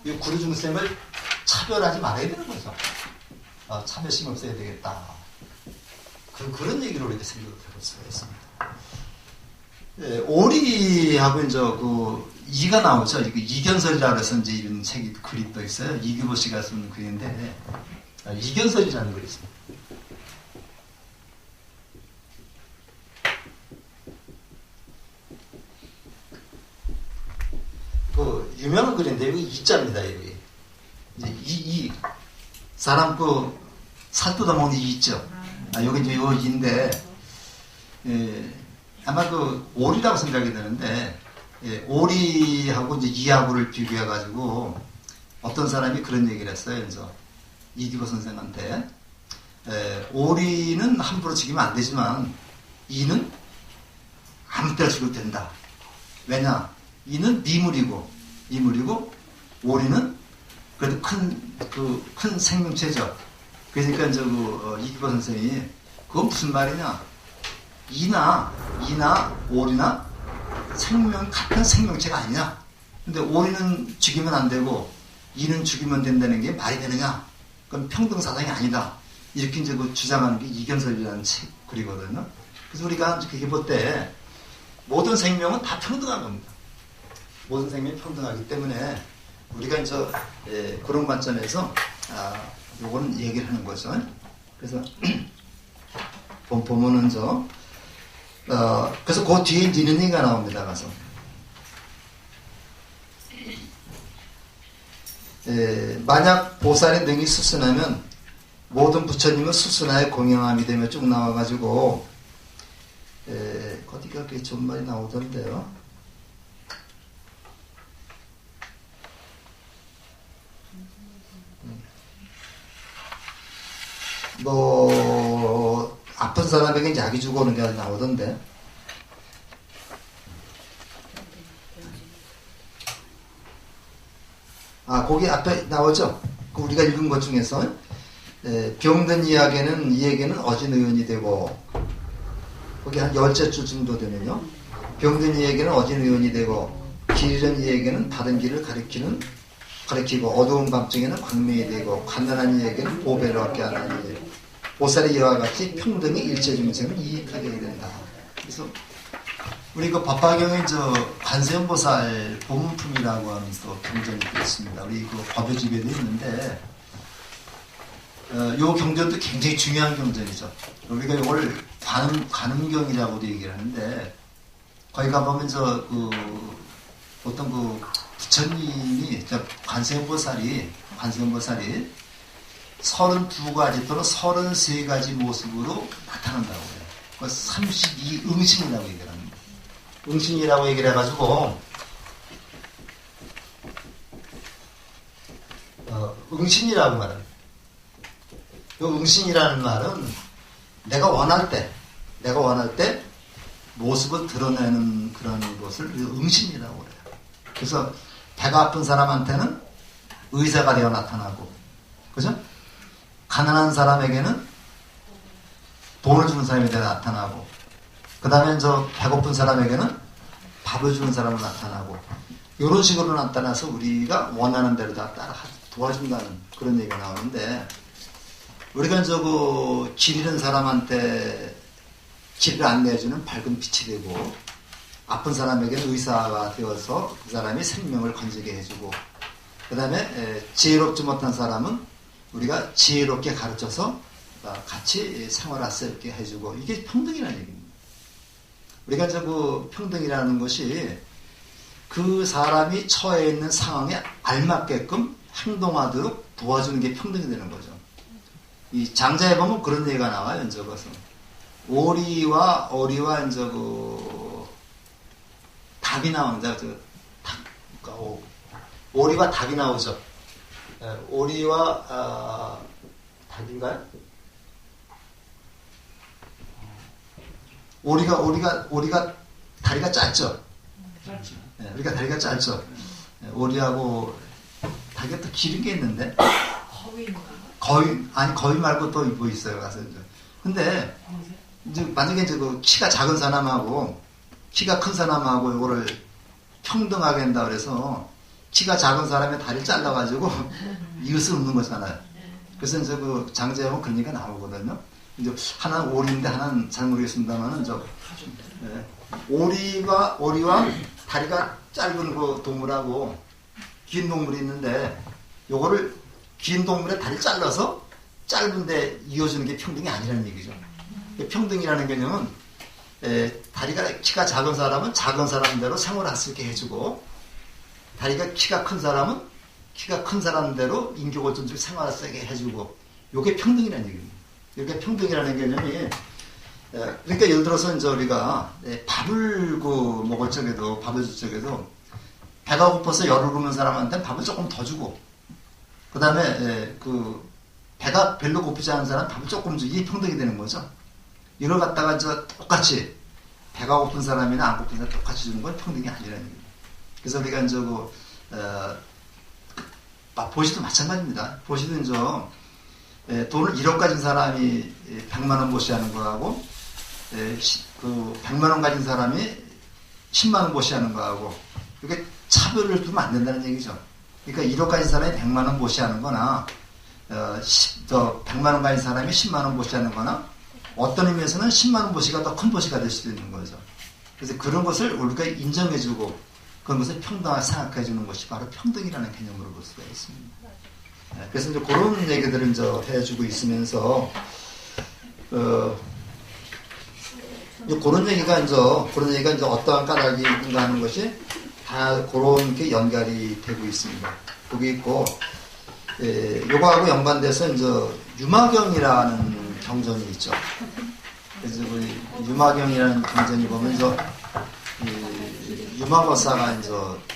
이 구류중 쌤을 차별하지 말아야 되는 거죠. 차별심이 없어야 되겠다. 그런 얘기를 우리가 생각을 해볼 수가 있습니다. 예, 오리하고 이제 이가 나오죠. 이견설이라고 해서 이제 이런 책이 글이 또 있어요. 이규보 씨가 쓴 글인데, 이견설이라는 글이 있습니다. 유명한 글인데, 여기 이자입니다, 여기. 이제 사람 살 뜯어먹는 이 있죠. 여기 이제 요 이인데, 아마 오리라고 생각이 드는데, 오리하고 이제 이하고를 비교해가지고, 어떤 사람이 그런 얘기를 했어요, 이제. 이기보 선생한테. 오리는 함부로 죽이면 안 되지만, 이는 아무 때나 죽여도 된다. 왜냐? 이는 미물이고, 오리는 그래도 큰 생명체죠. 그러니까 이제 이기보 선생이, 그건 무슨 말이냐? 이나 오리나 같은 생명체가 아니냐? 근데 오리는 죽이면 안 되고 이는 죽이면 된다는 게 말이 되느냐? 그건 평등사상이 아니다. 이렇게 이제 그 주장하는 게 이경설이라는 책 글이거든요. 그래서 우리가 그렇게 볼 때 모든 생명은 다 평등한 겁니다. 모든 생명이 평등하기 때문에 우리가 이제 그런 관점에서 요거는 얘기를 하는 거죠. 그래서 보면은 그래서 그 뒤에 니는 얘기가 나옵니다. 가서 만약 보살의 능이 수순하면 모든 부처님은 수순하에 공양함이 되며 쭉 나와가지고 어디가 그게 존말이 나오던데요. 뭐 아픈 사람에게 약이 주고 오는 게 나오던데. 거기 앞에 나오죠. 우리가 읽은 것 중에서 병든 이에게는 어진의원이 되고, 거기 한 10줄 정도 되면요. 병든 이에게는 어진의원이 되고, 길 잃은 이에게는 바른 길을 가리키고, 어두운 밤중에는 광명이 되고, 가난한 이에게는 보배를 얻게 하나니, 보살의 이와 같이 평등히 일체 중생을 이익하게 된다. 그래서 우리 그 법화경에 관세음보살 보문품이라고 하는 또 경전이 있습니다. 우리 그 법요집에도 있는데, 요 경전도 굉장히 중요한 경전이죠. 우리가 이걸 관음경이라고도 얘기를 하는데, 거기 가보면 어떤 부처님이, 관세음보살이 32가지 또는 33가지 모습으로 나타난다고 해요. 그 32응신이라고 얘기를 합니다. 응신이라고 얘기를 해가지고, 응신이라고 말합니다. 이 응신이라는 말은 내가 원할 때 모습을 드러내는 그런 것을 응신이라고 그래요. 그래서 배가 아픈 사람한테는 의사가 되어 나타나고, 그죠? 가난한 사람에게는 돈을 주는 사람이 되어 나타나고, 그 다음에 배고픈 사람에게는 밥을 주는 사람으로 나타나고, 이런 식으로 나타나서 우리가 원하는 대로 다 따라 도와준다는 그런 얘기가 나오는데, 우리가 길 잃은 사람한테 길을 안내해주는 밝은 빛이 되고, 아픈 사람에게는 의사가 되어서 그 사람이 생명을 건지게 해주고, 그 다음에 지혜롭지 못한 사람은 우리가 지혜롭게 가르쳐서 같이 생활할 수 있게 해주고, 이게 평등이라는 얘기입니다. 우리가 평등이라는 것이 그 사람이 처해 있는 상황에 알맞게끔 행동하도록 도와주는 게 평등이 되는 거죠. 이 장자에 보면 그런 얘기가 나와요. 오리와 닭이 나옵니다. 오리와 닭이 나오죠. 오리와 닭인가요? 오리가 다리가 짧죠. 우리가 다리가 짧죠. 오리하고 닭이 또 기른 게 있는데. 거위 말고 또 뭐 있어요. 가서 근데 만약에 키가 작은 사람하고 키가 큰 사람하고 이거를 평등하게 한다 그래서 키가 작은 사람의 다리를 잘라가지고 이웃을 읊는 거잖아요. 그래서 장자에 보면 그런 얘기가 나오거든요. 하나는 오리인데 하나는 잘 모르겠습니다만은 오리와 다리가 짧은 그 동물하고 긴 동물이 있는데, 요거를 긴 동물의 다리를 잘라서 짧은데 이어주는 게 평등이 아니라는 얘기죠. 평등이라는 개념은 키가 작은 사람은 작은 사람대로 생활할 수 있게 해주고, 다리가 키가 큰 사람은 키가 큰 사람대로 인격을 좀 생활할 수 있게 해주고, 요게 평등이라는 얘기입니다. 이렇게 평등이라는 개념이, 그러니까 예를 들어서 우리가 밥을 먹을 적에도, 밥을 줄 적에도 배가 고파서 열을 굶는 사람한테는 밥을 조금 더 주고, 그 다음에 배가 별로 고프지 않은 사람은 밥을 조금 주고, 이게 평등이 되는 거죠. 이걸 갖다가 똑같이 배가 고픈 사람이나 안 고픈 사람 똑같이 주는 건 평등이 아니라는 얘기입니다. 그래서 우리가 보시도 마찬가지입니다. 보시도 돈을 1억 가진 사람이 100만 원 보시하는 거하고, 100만 원 가진 사람이 10만 원 보시하는 거하고, 이게 차별을 두면 안 된다는 얘기죠. 그러니까 1억 가진 사람이 100만 원 보시하는 거나 100만 원 가진 사람이 10만 원 보시하는 거나 어떤 의미에서는 10만 원 보시가 더 큰 보시가 될 수도 있는 거죠. 그래서 그런 것을 우리가 인정해주고 그런 것을 평등하게 생각해주는 것이 바로 평등이라는 개념으로 볼 수가 있습니다. 그래서 이제 그런 얘기들을 이제 해주고 있으면서 그런 얘기가 이제 어떠한 까닭인가 하는 것이 다 그런 게 연결이 되고 있습니다. 거기 있고 요거하고 연관돼서 이제 유마경이라는 경전이 있죠. 그래서 우리 유마경이라는 경전이 보면 이제 유마거사가 이제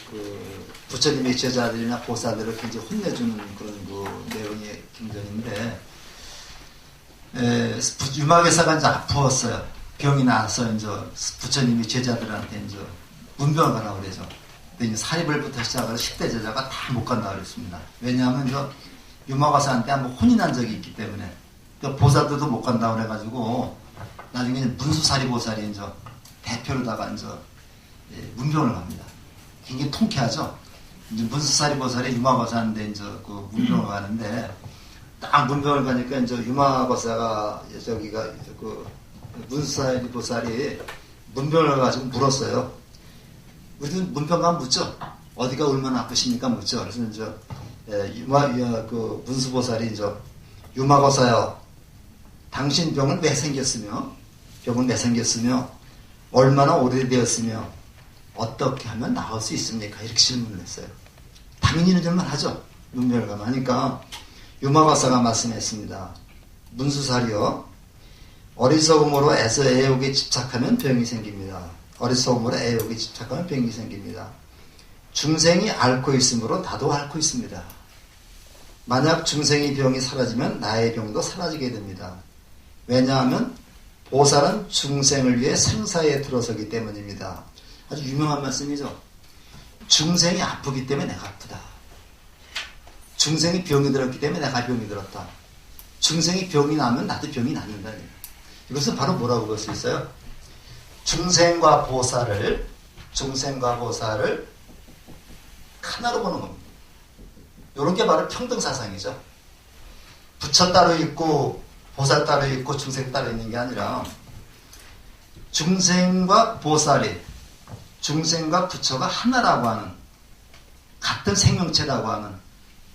그 부처님의 제자들이나 보살들을 굉장히 혼내주는 그런 그 내용의 경전인데 유마거사가 이제 아프었어요. 병이 나서 이제 부처님이 제자들한테 이제 문병을 가라고 그러죠. 근데 이제 사리불부터 시작해서 10대 제자가 다 못 간다고 그랬습니다. 왜냐하면 이제 유마거사한테 한번 혼이 난 적이 있기 때문에 그러니까 보살들도 못 간다고 그래가지고 나중에 문수사리 보살이 이제 대표로다가 이제 문병을 갑니다. 굉장히 통쾌하죠. 이제 문수사리 보살이 유마거사인데 이제 그 문병을 가는데 딱 문병을 가니까 이제 유마거사가 저기가 그 문수사리 보살이 문병을 가지고 물었어요. 우리도 문병 가면 묻죠. 어디가 얼마나 아프십니까 묻죠. 그래서 이제 그 문수보살이 이제 유마거사요. 당신 병은 왜 생겼으며 얼마나 오래되었으며 어떻게 하면 나을 수 있습니까? 이렇게 질문을 했어요. 당연히 이런 질문 하죠. 문병을 가면 하니까 유마거사가 말씀했습니다. 문수사리요. 어리석음으로 애옥에 집착하면 병이 생깁니다. 어리석음으로 애옥에 집착하면 병이 생깁니다. 중생이 앓고 있으므로 나도 앓고 있습니다. 만약 중생의 병이 사라지면 나의 병도 사라지게 됩니다. 왜냐하면 보살은 중생을 위해 생사에 들어서기 때문입니다. 아주 유명한 말씀이죠. 중생이 아프기 때문에 내가 아프다. 중생이 병이 들었기 때문에 내가 병이 들었다. 중생이 병이 나면 나도 병이 낫는다. 이것은 바로 뭐라고 볼 수 있어요? 중생과 보살을 하나로 보는 겁니다. 이런 게 바로 평등사상이죠. 부처 따로 있고 보살 따로 있고 중생 따로 있는 게 아니라 중생과 보살이 중생과 부처가 하나라고 하는 같은 생명체라고 하는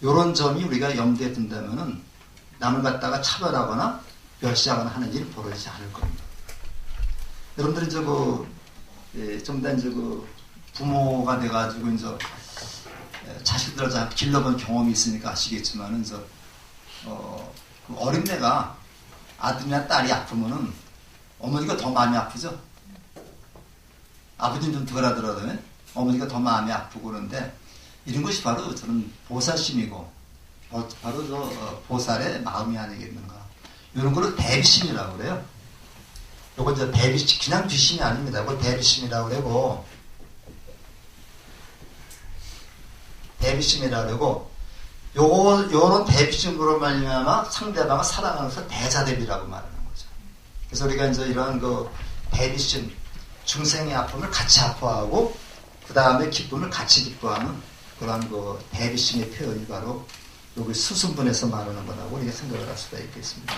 이런 점이 우리가 염두에 둔다면은 남을 갖다가 차별하거나 멸시하거나 하는 일이 벌어지지 않을 겁니다. 여러분들이 좀 더 이제 부모가 돼가지고 이제 자식들을 잘 길러본 경험이 있으니까 아시겠지만은 어린애가 아들이나 딸이 아프면은 어머니가 더 마음이 아프죠. 아버지는 좀 덜 하더라도 어머니가 더 마음이 아프고 그런데 이런 것이 바로 저는 보살심이고 바로 보살의 마음이 아니겠는가. 이런 거를 대비심이라고 그래요. 요거 이제 대비심, 그냥 비심이 아닙니다. 이걸 대비심이라고 그러고, 요런 대비심으로 말미암아 상대방을 사랑하면서 대자대비라고 말하는 거죠. 그래서 우리가 이제 이런 대비심, 중생의 아픔을 같이 아파하고, 그 다음에 기쁨을 같이 기뻐하는 그런 대비심의 표현이 바로 여기 수순분에서 말하는 거라고 우리가 생각을 할 수가 있겠습니다.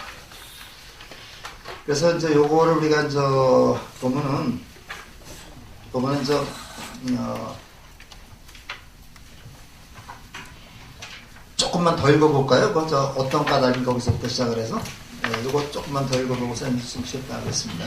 그래서 이제 요거를 우리가 이제 보면은 이제 조금만 더 읽어볼까요? 먼저 어떤 까닭인 거기서부터 시작을 해서 요거 조금만 더 읽어보고서 좀 쉬었다 하겠습니다.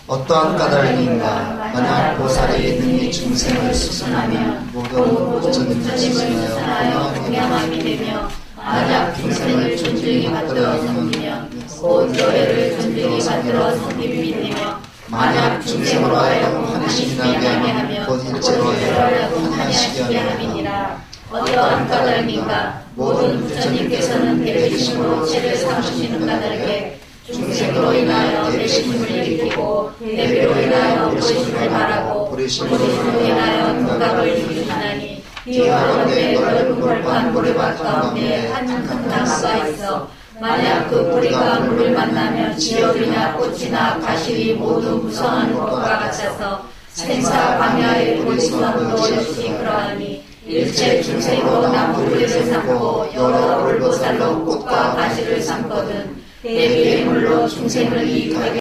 어떠한 까닭인가? 만약 보살이 능히 중생을 수순하면 모든 부처님을 수순하여 공양함이 되며 만약 중생을 존중히 받들어 섬기면 곧 교회를 존중히 받들어 섬김이 되며 만약 중생으로 하여금 환희심이 나게 하면 곧 일제로 하여금 환희하시게 함이니라. 어떠한 까닭인가? 모든 부처님께서는 대비심으로 죄를 삼으시는 까닭에 중생으로 인하여 대비심을 일으키고 대비로 인하여 보리심을 말하고 보리심으로 인하여 동갑을 이루시나니 이와건대 넓은 벌판 모래밭 가운데 한 큰 나무가 있어 만약 그 뿌리가 물을 만나면 지엽이나 꽃이나 가시리 모두 무성한 것과 같아서 생사 광야의 고리수함도 역시 그러하니 일체 중생도 나무를 삼고 여러 불보살로 꽃과 가지를 삼거든 대비의 물로 중생을 이익하게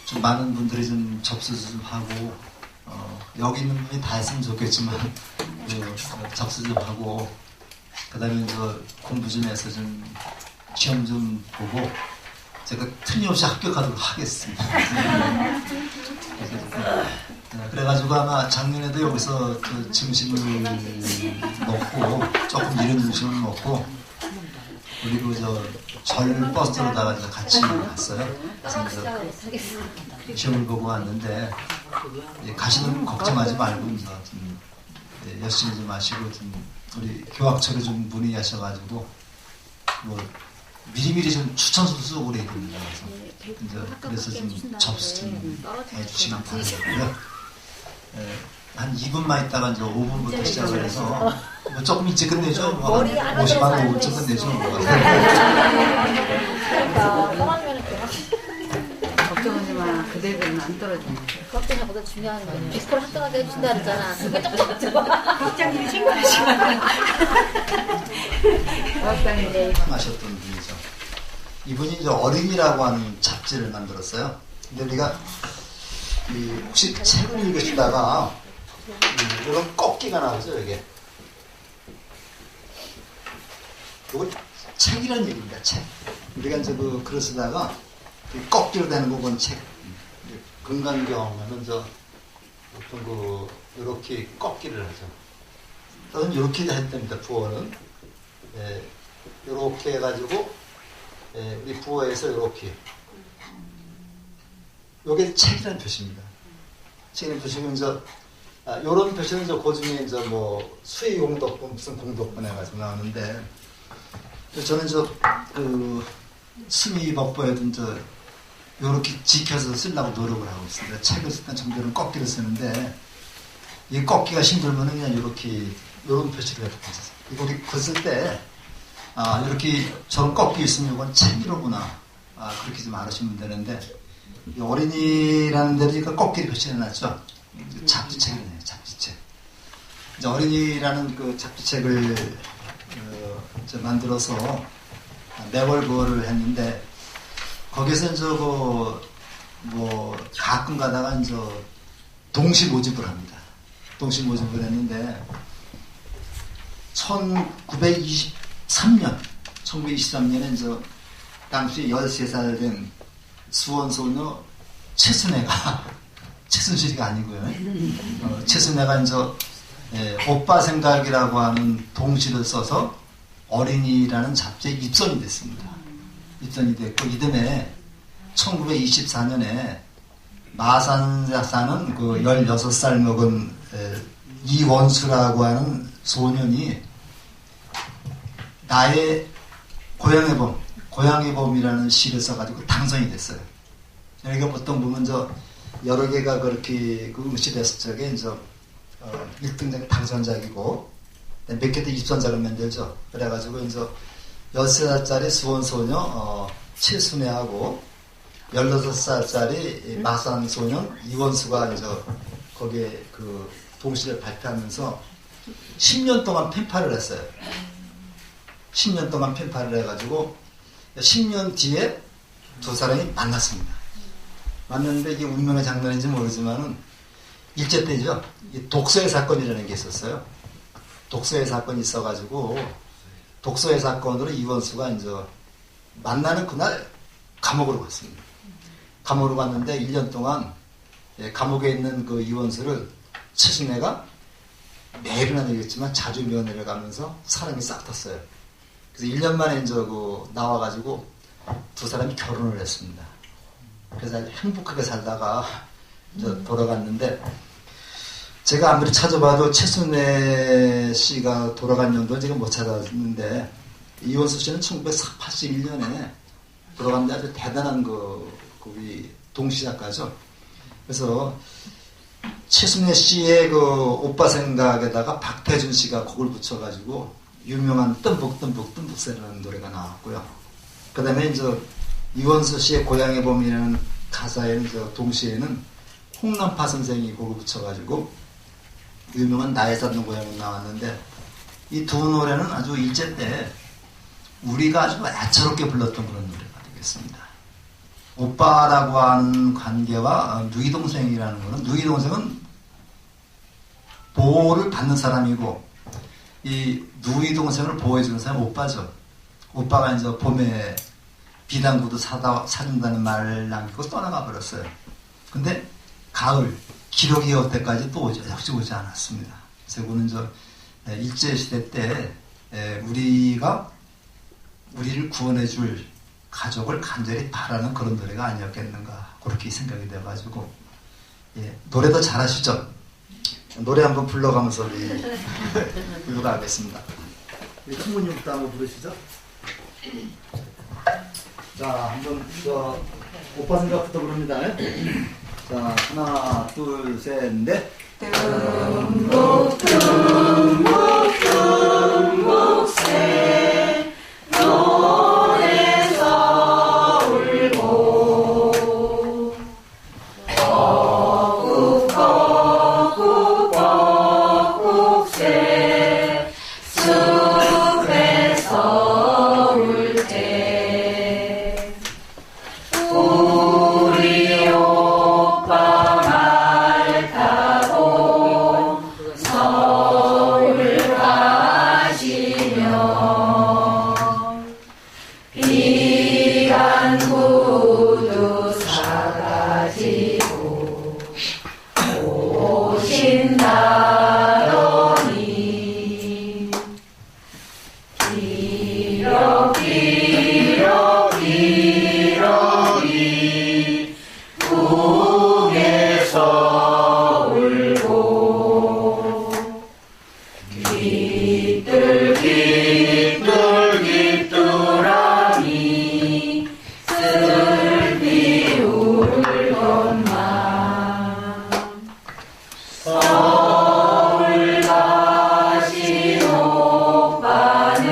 좀 많은 분들이 좀 접수 좀 하고 여기 있는 분이 다 했으면 좋겠지만 접수 좀 하고 그다음에 공부 좀 해서 좀 시험 좀 보고 제가 틀림없이 합격하도록 하겠습니다. 그래가지고 아마 작년에도 여기서 그 점심을 먹고 조금 이른 점심을 먹고 그리고 절 버스로 나가서 같이 갔어요. 그래서 시험을 보고 왔는데 가시는 분 걱정하지 말고 좀 열심히 좀 하시고 좀 우리 교학처를 좀 문의하셔가지고 뭐 미리미리 좀 추천서도 쓰고 그래야 됩니다. 그래서 좀 접수 좀 해주시면 바라고요. 한 2분만 있다가 이제 5분부터 시작을 해서 뭐 조금 일찍 끝내죠. 뭐 50만 5분쯤 끝내죠. 걱정하지 마. 그대들은 안 떨어지네. 걱정보다 중요한 거예요. 비스콜 합격하게 해준다 그랬잖아. 그게 조금 좋아. 국장님이 신고하시고. 고맙다는데. 하셨던 분이죠. 이분이 이제 어린이라고 하는 잡지를 만들었어요. 근데 우리가 혹시 책을 읽으시다가 이런 꺾기가 나오죠, 이게. 이건 책이라는 얘기입니다, 책. 우리가 이제 글을 쓰다가 꺾기로 되는 부분 책. 금강경하면 보통 이렇게 꺾기를 하죠. 저는 이렇게 했답니다, 부어는. 이렇게 해가지고, 우리 부어에서 이렇게. 요게 책이라는 표시입니다. 책이라는 표시는 요런 표시는 그 중에 뭐 수의 용덕분, 무슨 공덕분 해가지고 나오는데, 저는 심의법보에도 요렇게 지켜서 쓰려고 노력을 하고 있습니다. 책을 쓸 땐 정도는 꺾기를 쓰는데, 이 꺾기가 힘들면 그냥 요런 표시를 해도 괜찮아요. 이거 우리 글 쓸 때, 이렇게 저런 꺾기 있으면 이건 책이로구나. 그렇게 좀 알으시면 되는데, 이 어린이라는 데도 꺾기를 표시해놨죠. 잡지책이네요, 잡지책. 이제 어린이라는 그 잡지책을 만들어서 매월 그거를 했는데, 거기서 가끔 가다가 동시 모집을 합니다. 동시 모집을 했는데, 1923년에 당시 13살 된 수원소녀 최순애가, 최순실이가 아니고요. 최순애가 오빠 생각이라고 하는 동시를 써서 어린이라는 잡지에 입선이 됐습니다. 입선이 됐고, 이듬해 1924년에 마산에 사는 16살 먹은 이원수라고 하는 소년이 나의 고향의 봄이라는 시를 써가지고 당선이 됐어요. 여기가 보통 보면 여러 개가 그렇게 응시됐을 적에 1등자가 당선작이고 몇 개 더 입선작을 만들죠. 그래가지고 13살짜리 수원소녀 최순애하고 16살짜리 마산 소년 이원수가 거기에 동시를 발표하면서 10년 동안 펜팔을 했어요. 10년 동안 펜팔을 해가지고 10년 뒤에 두 사람이 만났습니다. 만났는데 이게 운명의 장난인지 모르지만은 일제 때죠. 독서의 사건이라는 게 있었어요. 독서의 사건이 있어가지고 독서의 사건으로 이원수가 만나는 그날 감옥으로 갔습니다. 감옥으로 갔는데 1년 동안 감옥에 있는 그 이원수를 최순애가 매일은 얘기했지만 자주 면회를 가면서 사랑이 싹 텄어요. 그래서 1년 만에 나와가지고 두 사람이 결혼을 했습니다. 그래서 아주 행복하게 살다가 돌아갔는데, 제가 아무리 찾아봐도 최순애 씨가 돌아간 연도는 제가 못 찾았는데, 이원수 씨는 1981년에 돌아갔는데 아주 대단한 우리 동시작가죠. 그래서 최순애 씨의 오빠 생각에다가 박태준 씨가 곡을 붙여가지고 유명한 뜸북 뜸북 뜸북새라는 노래가 나왔고요. 그 다음에 이원수 씨의 고향에 보면 가사에는 동시에는 홍남파 선생이 곡을 붙여가지고 유명한 나의 사는 고향은 나왔는데 이 두 노래는 아주 일제 때 우리가 아주 애처롭게 불렀던 그런 노래가 되겠습니다. 오빠라고 하는 관계와 누이 동생이라는 거는 누이 동생은 보호를 받는 사람이고 이 누이 동생을 보호해주는 사람은 오빠죠. 오빠가 이제 봄에 비단구도 사준다는 말을 남기고 떠나가 버렸어요. 근데 가을 기러기 올 때까지 또 역시 오지 않았습니다. 그래서 이거는 일제 시대 때 우리를 구원해줄 가족을 간절히 바라는 그런 노래가 아니었겠는가 그렇게 생각이 돼가지고 노래도 잘하시죠? 노래 한번 불러가면서 우리 불러가겠습니다. 우리 큰모님부터 한번 부르시죠. 자, 한번 오빠 생각부터 부릅니다. 자, 하나, 둘, 셋, 넷. 듬뿍 듬뿍 듬뿍새 노래서 울고 거국 거국 거국새 숲에서 울 때 우리 오빠 말 타고 서울 가시며 비간 구두 사가지고 오신다더니 길어 길어 길어기 북에서 울고 깃들 깃들 깃들하니 슬피 울건만 서울 가신 오빠는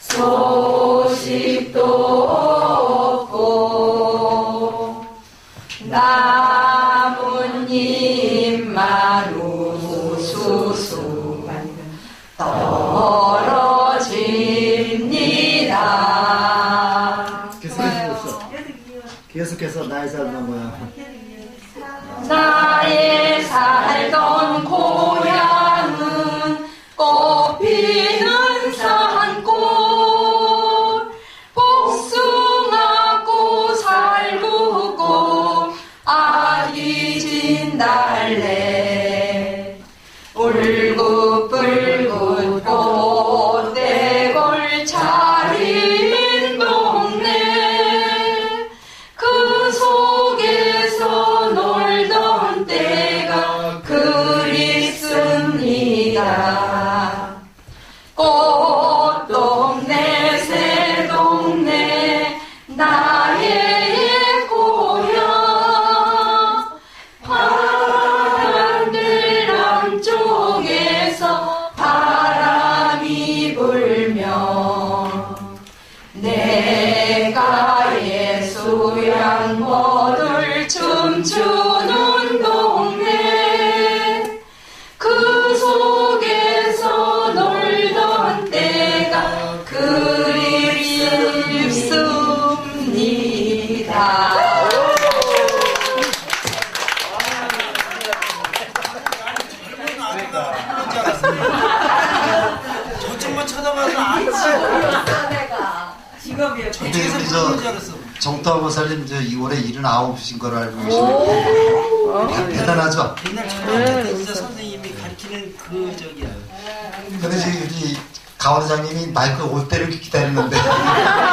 소식도 없고 나뭇잎만 우수수 떨어집니다. 계속해서 나의 살던 거야. 나의 살던 고향은 꽃피는 산골 복숭아꽃 살구꽃 아기 진달래 울긋불긋 꽃대골 차린 동네 그 속에서 놀던 때가 그립습니다. 꽃동네 새동네 나의 고향 파란들 남쪽에서 바람이 불며 내가 예수양모들 춤추는 동네 그 속에서 놀던 때가 그립습니다. 저쪽만 쳐다봐서 알지. 직업이에요. 근데 우리 정타호 보살님 2월에 79이신 걸 알고 계시는데 대단하죠? 옛날 초등학교 진짜 선생님이 가르치는 그 저기야. 근데 지금 우리 강 원장님이 마이크 올 때를 기다리는데 내가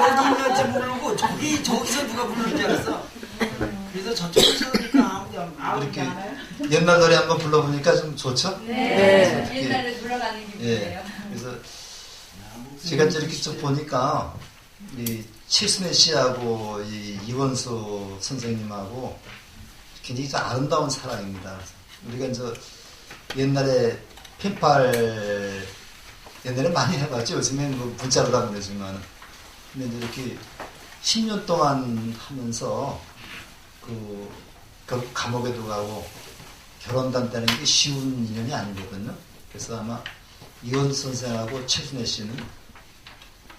어디 있는지 모르고 저기서 누가 부르는 줄 알았어. 그래서 저쪽에 쳐다니까 아무도 이렇게 옛날 노래 한번 불러보니까 좀 좋죠? 네. 옛날에 돌아가는 기분이에요. 그래서 제가 이렇게 쭉 보니까 이 칠순애 씨하고 이 이원수 선생님하고 굉장히 좀 아름다운 사랑입니다. 우리가 이제 옛날에 펜팔 옛날에 많이 해봤죠. 요즘엔 뭐 문자로 다 보내지만 근데 이제 이렇게 10년 동안 하면서 결국 감옥에도 가고 결혼한다는 게 쉬운 인연이 아니거든요. 그래서 아마 이원 선생하고 최순애 씨는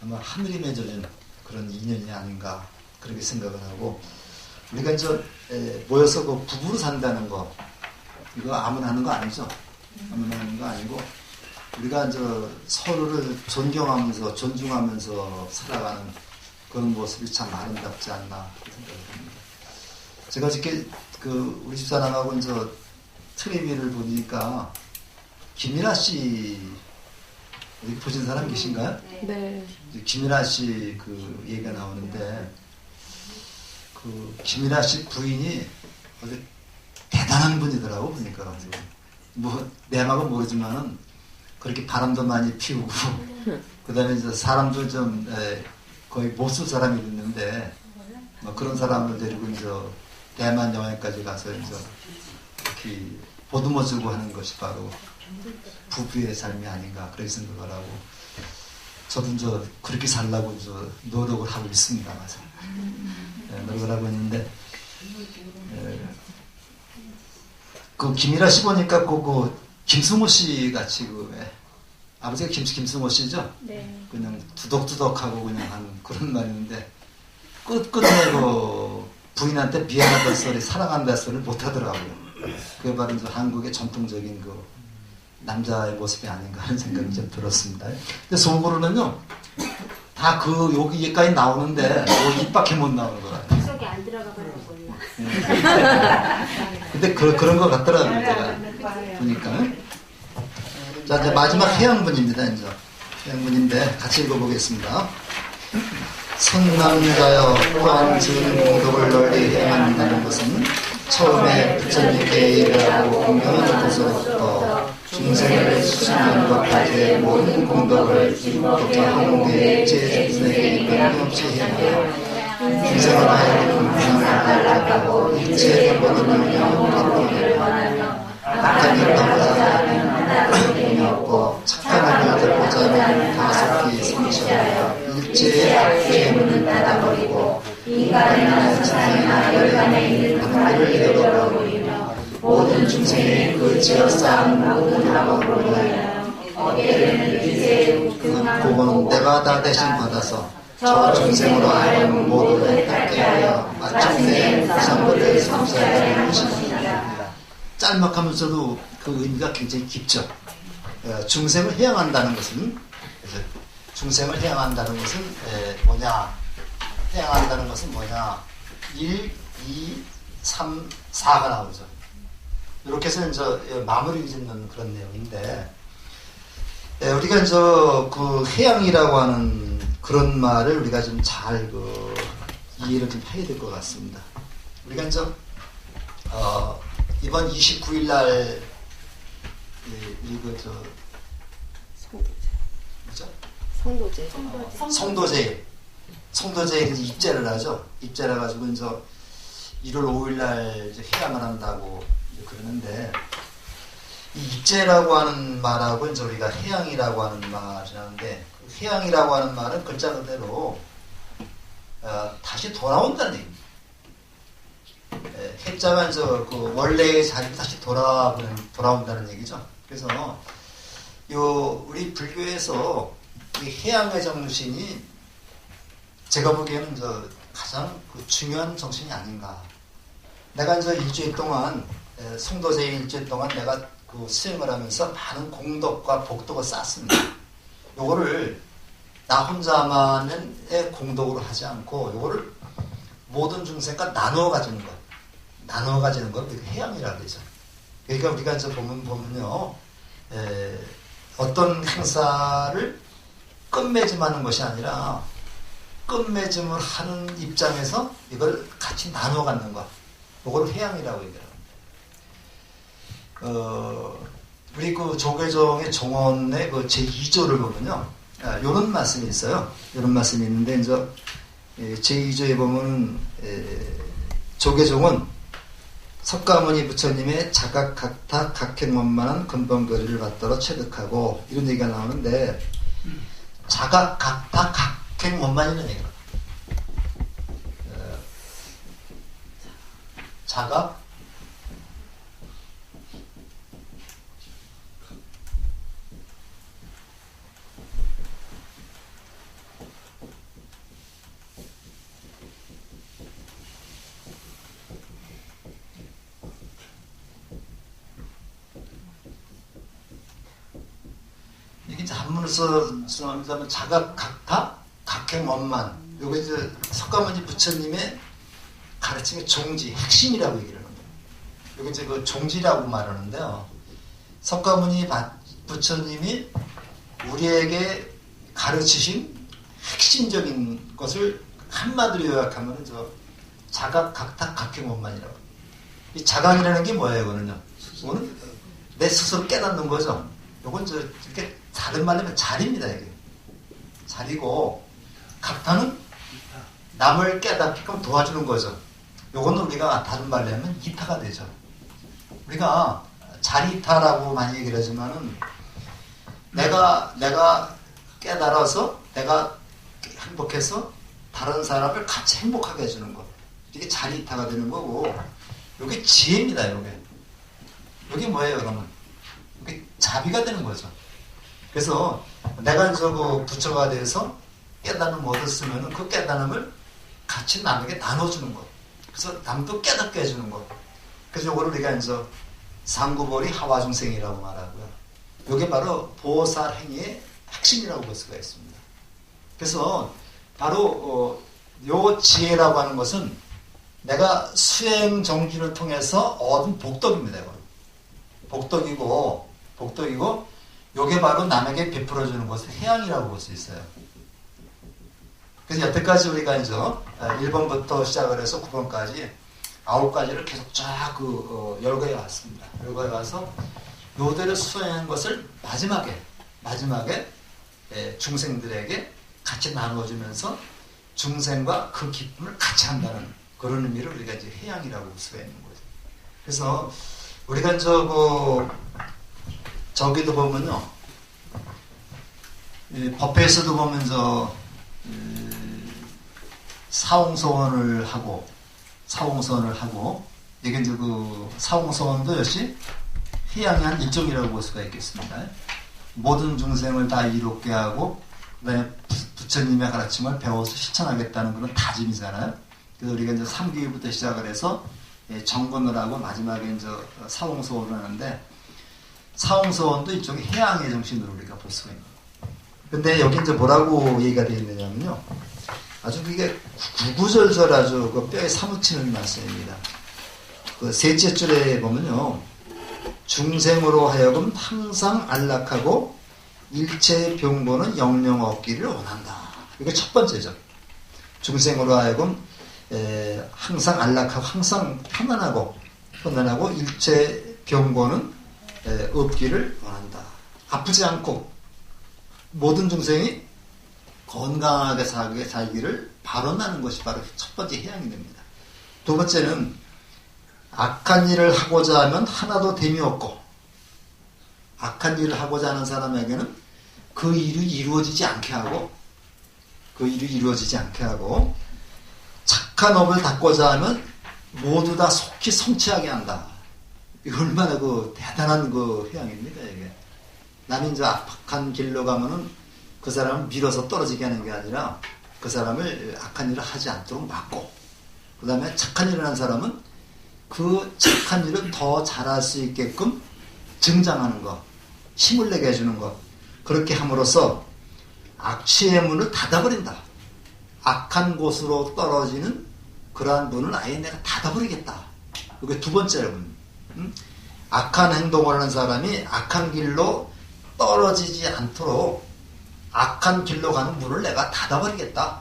아마 하늘이 맺어준 그런 인연이 아닌가 그렇게 생각을 하고, 우리가 이제 모여서 그 부부로 산다는 거 이거 아무나 하는 거 아니죠. 아무나 하는 거 아니고 우리가 이제 서로를 존경하면서 존중하면서 살아가는 그런 모습이 참 아름답지 않나 생각을 합니다. 제가 어저께 우리 집사람하고 이제 TV를 보니까 김연아 씨 여기 보신 사람 계신가요? 네. 김연아 씨 얘기가 나오는데 김연아 씨 부인이 어제 대단한 분이더라고 보니까. 뭐 내막은 모르지만은 그렇게 바람도 많이 피우고 그다음에 이제 사람도 좀 거의 못 쓸 사람이 있는데 뭐 그런 사람을 데리고 이제 대만 여행까지 가서 이제 이렇게 보듬어 주고 하는 것이 바로 부부의 삶이 아닌가 그렇게 생각을 하고, 저도 이제 그렇게 살라고 이제 노력을 하고 있습니다. 노력을 하고 있는데 김일아 씨 보니까 김승호 씨 같이 아버지가 김승호 씨죠? 네. 그냥 두덕두덕하고 그냥 한 그런 말인데 끝끝내 부인한테 미안하다 소리, 사랑한다 소리를 못 하더라고요. 그게 바로 이제 한국의 전통적인 남자의 모습이 아닌가 하는 생각이 좀 들었습니다. 근데 속으로는요, 다 여기까지 나오는데 입 밖에 못 나오는 거라. 속에 안 들어가 봐도 몰라. 근데 그런 것 같더라고요, 제가 보니까. 자, 이제 마지막 해양문입니다, 이제. 해양문인데 같이 읽어보겠습니다. 선남자여 또한 지은 공덕을 널리 행한다는 것은 처음에 부처님께 일하고 공경하는 것으로부터 중생을 수천년 것까지의 모든 공덕을 지금부터 한국의 제중생에게 변함없이 행하여 중생을 하여금 불상을 안락하고 일체의 모든 영혼을 원하며 악한 일보다 하나도 없고 착한 일보다 다속히 성취하여 일체의 악의 문을 닫아버리고 인간이나 세상이나 열간에 있는 하나를 이루어 보이며 모든 중생의 지어 쌓은 모든 학업으로 인하여 어깨에는 일세의 그거는 내가 다 대신 받아서 저 중생으로 하여금 모두 획득하게 하여 마침내 부상물을 성취하게 하는 것입니다. 짤막하면서도 그 의미가 굉장히 깊죠. 중생을 해양한다는 것은 중생을 해양한다는 것은 뭐냐? 해양한다는 것은 뭐냐? 1, 2, 3, 4가 나오죠. 이렇게 해서 이제 마무리 짓는 그런 내용인데, 우리가 이제 해양이라고 하는 그런 말을 우리가 좀 잘 이해를 좀 해야 될 것 같습니다. 우리가 이제 이번 29일 날 성도제. 성도제에 입제를 하죠. 입제를 해가지고 이제 1월 5일 날 이제 해양을 한다고 이제 그러는데, 이 입제라고 하는 말하고 이제 우리가 해양이라고 하는 말이라는데, 해양이라고 하는 말은 글자 그대로 다시 돌아온다는 얘기입니다. 해자가 이제 원래의 자리로 다시 돌아온다는 얘기죠. 그래서 우리 불교에서 이 해양의 정신이 제가 보기에는 가장 중요한 정신이 아닌가. 내가 이제 일주일 동안 성도제 일주일 동안 내가 수행을 하면서 많은 공덕과 복덕을 쌓았습니다. 요거를 나 혼자만의 공덕으로 하지 않고 요거를 모든 중생과 나누어 가지는 것. 나누어 가지는 것, 해양이라고 그러죠. 그러니까 우리가 이제 보면요, 어떤 행사를 끝맺음하는 것이 아니라 끝맺음을 하는 입장에서 이걸 같이 나눠 갖는 것, 이걸 해양이라고 얘기합니다. 우리 조계종의 종언의 제2조를 보면요, 이런 말씀이 있어요. 이런 말씀이 있는데, 이제 제2조에 보면 조계종은 석가모니 부처님의 자각각타 각행원만한 근본거리를 받들어 체득하고, 이런 얘기가 나오는데, 자각각타 각행원만이라는 얘기다. 자각, 이게 이제 한문을 써면 자각, 각타, 각행원만. 요거 이제 석가모니 부처님의 가르침의 종지, 핵심이라고 얘기를 합니다. 여기 이제 그 종지라고 말하는데요. 석가모니 부처님이 우리에게 가르치신 핵심적인 것을 한마디로 요약하면 저 자각, 각타, 각행원만이라고. 이 자각이라는 게 뭐예요, 이거는요? 이거는 내 스스로 깨닫는 거죠. 요건 저 이렇게 다른 말로 하면 자리입니다, 이게. 자리고, 각타는 남을 깨닫게끔 도와주는 거죠. 요거는 우리가 다른 말로 하면 이타가 되죠. 우리가 자리타라고 많이 얘기를 하지만은 내가 깨달아서 내가 행복해서 다른 사람을 같이 행복하게 해주는 것. 이게 자리타가 되는 거고, 요게 지혜입니다, 요게 뭐예요, 그러면? 요게 자비가 되는 거죠. 그래서 내가 그 부처가 돼서 깨달음을 얻었으면은 그 깨달음을 같이 남에게 나눠주는 것. 그래서 남도 깨닫게 해주는 것. 그래서 요거를 우리가 이제 상구보리 하와중생이라고 말하고요. 요게 바로 보살 행위의 핵심이라고 볼 수가 있습니다. 그래서 바로 요 지혜라고 하는 것은 내가 수행 정진을 통해서 얻은 복덕입니다. 이건. 복덕이고 요게 바로 남에게 베풀어주는 것을 해양이라고 볼 수 있어요. 그래서 여태까지 우리가 이제 1번부터 시작을 해서 9번까지 9가지를 계속 쫙 열거해 왔습니다. 열거해 와서 요대로 수행한 것을 마지막에 중생들에게 같이 나눠주면서 중생과 그 기쁨을 같이 한다는 그런 의미를 우리가 이제 해양이라고 볼 수가 있는 거죠. 그래서 우리가 저기도 보면요, 법회에서도 보면 사홍서원을 하고 이게 이제 그 사홍서원도 역시 해양의 한 일종이라고 볼 수가 있겠습니다. 모든 중생을 다 이롭게 하고 그다음에 부처님의 가르침을 배워서 실천하겠다는 그런 다짐이잖아요. 그래서 우리가 이제 3기부터 시작을 해서 정건을 하고 마지막에 이제 사홍서원을 하는데, 사홍서원도 일종의 해양의 정신으로 우리가 볼 수가 있는 거예요. 근데 여기 이제 뭐라고 얘기가 되어 있느냐면요, 아주 그게 구구절절 아주 그 뼈에 사무치는 말씀입니다. 그 셋째 줄에 보면요, 중생으로 하여금 항상 안락하고 일체의 병고는 영영 얻기를 원한다. 이게 첫 번째죠. 중생으로 하여금 항상 안락하고 항상 편안하고 일체 병고는 없기를 원한다. 아프지 않고 모든 중생이 건강하게 살기를 발언하는 것이 바로 첫 번째 해양이 됩니다. 두 번째는 악한 일을 하고자 하면 하나도 됨이 없고, 악한 일을 하고자 하는 사람에게는 그 일이 이루어지지 않게 하고 착한 업을 닦고자 하면 모두 다 속히 성취하게 한다. 이거 얼마나 대단한 해양입니다, 이게. 남이 이제 악한 길로 가면은 그 사람을 밀어서 떨어지게 하는 게 아니라 그 사람을 악한 일을 하지 않도록 막고, 그 다음에 착한 일을 하는 사람은 그 착한 일을 더 잘할 수 있게끔 증장하는 것, 힘을 내게 해주는 것, 그렇게 함으로써 악취의 문을 닫아버린다. 악한 곳으로 떨어지는 그러한 문을 아예 내가 닫아버리겠다. 이게 두 번째 문. 악한 행동을 하는 사람이 악한 길로 떨어지지 않도록 악한 길로 가는 문을 내가 닫아버리겠다.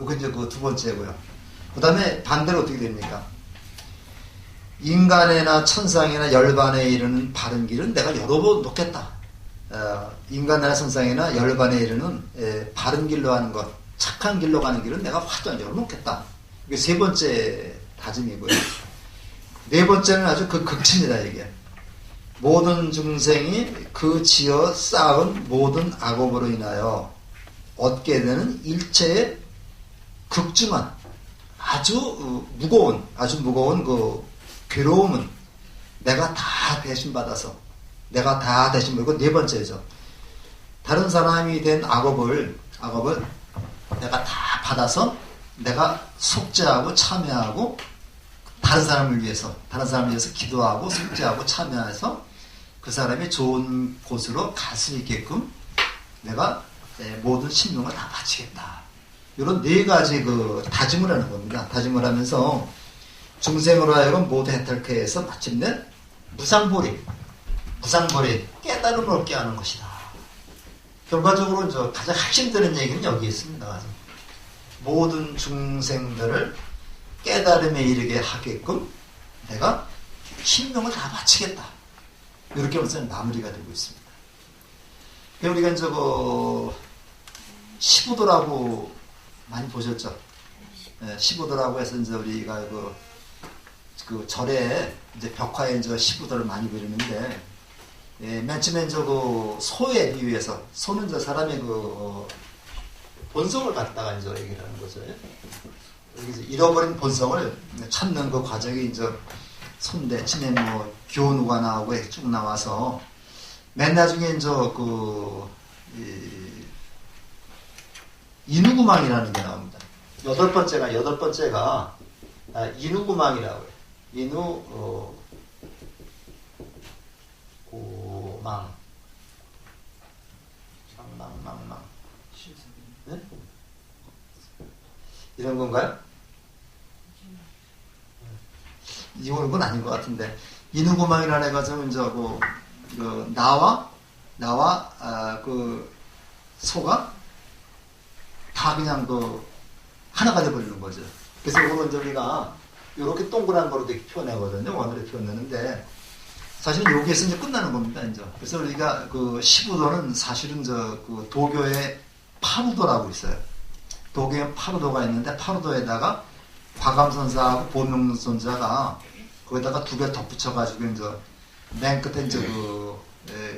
이게 이제 그 두 번째고요. 그 다음에 반대로 어떻게 됩니까? 인간이나 천상이나 열반에 이르는 바른 길은 내가 열어놓겠다. 인간이나 천상이나 열반에 이르는 바른 길로 하는 것, 착한 길로 가는 길은 내가 완전히 열어놓겠다. 이게 세 번째 다짐이고요. 네 번째는 아주 그 극치입니다, 이게. 모든 중생이 그 지어 쌓은 모든 악업으로 인하여 얻게 되는 일체의 극중한 아주 무거운 그 괴로움은 내가 다 대신받아서 내가 다 대신받고 네 번째죠. 다른 사람이 된 악업을 내가 다 받아서 내가 속죄하고 참여하고 다른 사람을 위해서 기도하고 속죄하고 참여해서 그 사람이 좋은 곳으로 갈 수 있게끔 내가 모든 신명을 다 바치겠다. 이런 네 가지 그 다짐을 하는 겁니다. 다짐을 하면서 중생으로 하여금 모두 혜택케 해서 마침내 무상보리 깨달음을 얻게 하는 것이다. 결과적으로 이제 가장 핵심되는 얘기는 여기 있습니다. 모든 중생들을 깨달음에 이르게 하게끔 내가 신명을 다 바치겠다. 이렇게 우선 마무리가 되고 있습니다. 우리가 이제 시부도라고 많이 보셨죠? 시부도라고 해서 이제 우리가 그 절에 이제 벽화에 이제 시부도를 많이 그리는데, 맨 처음에 이제 그 소에 비유해서, 소는 이제 사람의 본성을 갖다가 이제 얘기를 하는 거죠. 여기서 잃어버린 본성을 찾는 그 과정이 이제 손대, 처음에 교누가 나오고 쭉 나와서, 맨 나중에 이제 인후구망이라는 게 나옵니다. 여덟 번째가 인후구망이라고 해요. 구망. 망. 네? 이런 건가요? 이거는 건 아닌 것 같은데. 인후구망이라는 애가 좀 이제 나와 그 소가 다 그냥 하나가 돼버리는 거죠. 그래서 이거는 이제 우리가 이렇게 동그란 거로 이렇게 표현하거든요. 원으로 표현하는데 사실 여기에서 이제 끝나는 겁니다. 이제. 그래서 우리가 그 시부도는 사실은 그 도교의 파루도라고 있어요. 도교의 파루도가 있는데 파루도에다가 과감선사하고 보명선사가 거기다가 두 개 덧붙여가지고 이제 맨 끝에 이제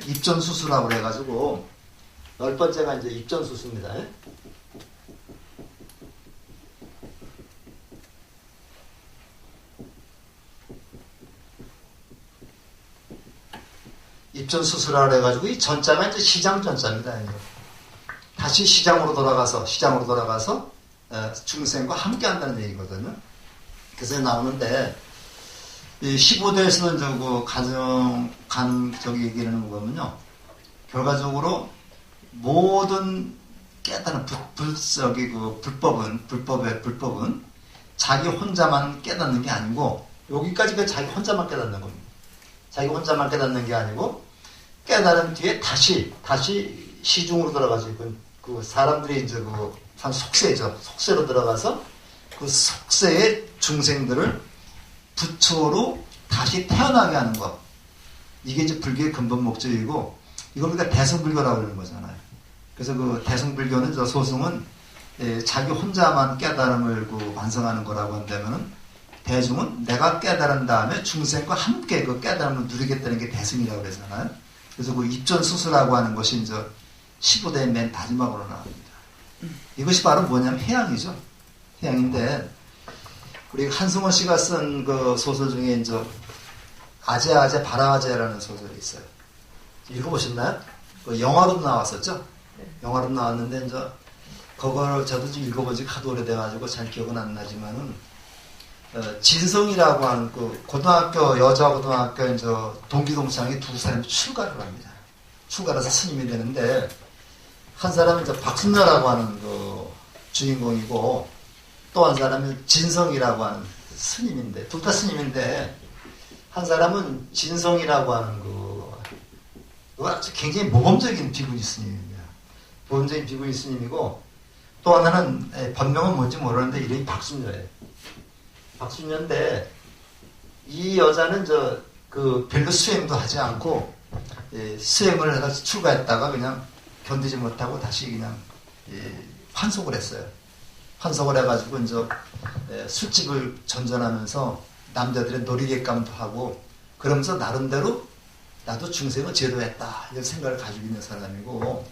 입전수수라고 해가지고 10번째가 이제 입전수수입니다. 입전수수라 해가지고 이 전자가 이제 시장 전자입니다. 이제. 다시 시장으로 돌아가서 중생과 함께 한다는 얘기거든요. 그래서 나오는데 이 15대에서는 저기 얘기하는 거면요. 결과적으로 모든 깨달은 불법은 자기 혼자만 깨닫는 게 아니고 여기까지가 자기 혼자만 깨닫는 겁니다. 자기 혼자만 깨닫는 게 아니고 깨달은 뒤에 다시 시중으로 들어가지고 그 사람들이 이제 한 속세죠. 속세로 들어가서 그 속세의 중생들을 부처로 다시 태어나게 하는 것. 이게 이제 불교의 근본 목적이고 이걸 우리가 대승불교라고 그러는 거잖아요. 그래서 그 대승불교는 저 소승은 자기 혼자만 깨달음을 완성하는 거라고 한다면은 대중은 내가 깨달은 다음에 중생과 함께 그 깨달음을 누리겠다는 게 대승이라고 그러잖아요. 그래서 그 입전수수라고 하는 것이 이제 15대의 맨 마지막으로 나옵니다. 이것이 바로 뭐냐면 해양이죠. 해양인데 우리 한승원 씨가 쓴 그 소설 중에 이제 아재 바라아재라는 소설이 있어요. 읽어보셨나요? 그 영화로도 나왔었죠? 영화로 나왔는데 이제 그걸 저도 좀 읽어본 지 하도 오래돼가지고 잘 기억은 안 나지만은 진성이라고 하는 그 여자 고등학교 이제 동기동창이 두 사람이 출가를 합니다. 출가를 해서 스님이 되는데 한 사람은 이제 박순녀라고 하는 그 주인공이고 또 한 사람은 진성이라고 하는 스님인데 둘 다 스님인데 한 사람은 진성이라고 하는 굉장히 모범적인 비구니 스님입니다. 모범적인 비구니 스님이고 또 하나는 본명은 뭔지 모르는데 이름이 박순녀예요. 박순녀인데 이 여자는 별로 수행도 하지 않고 수행을 해서 출가했다가 그냥 견디지 못하고 다시 그냥 환속을 했어요. 환속을 해가지고 이제 술집을 전전하면서 남자들의 놀이객감도 하고 그러면서 나름대로 나도 중생을 제도했다 이런 생각을 가지고 있는 사람이고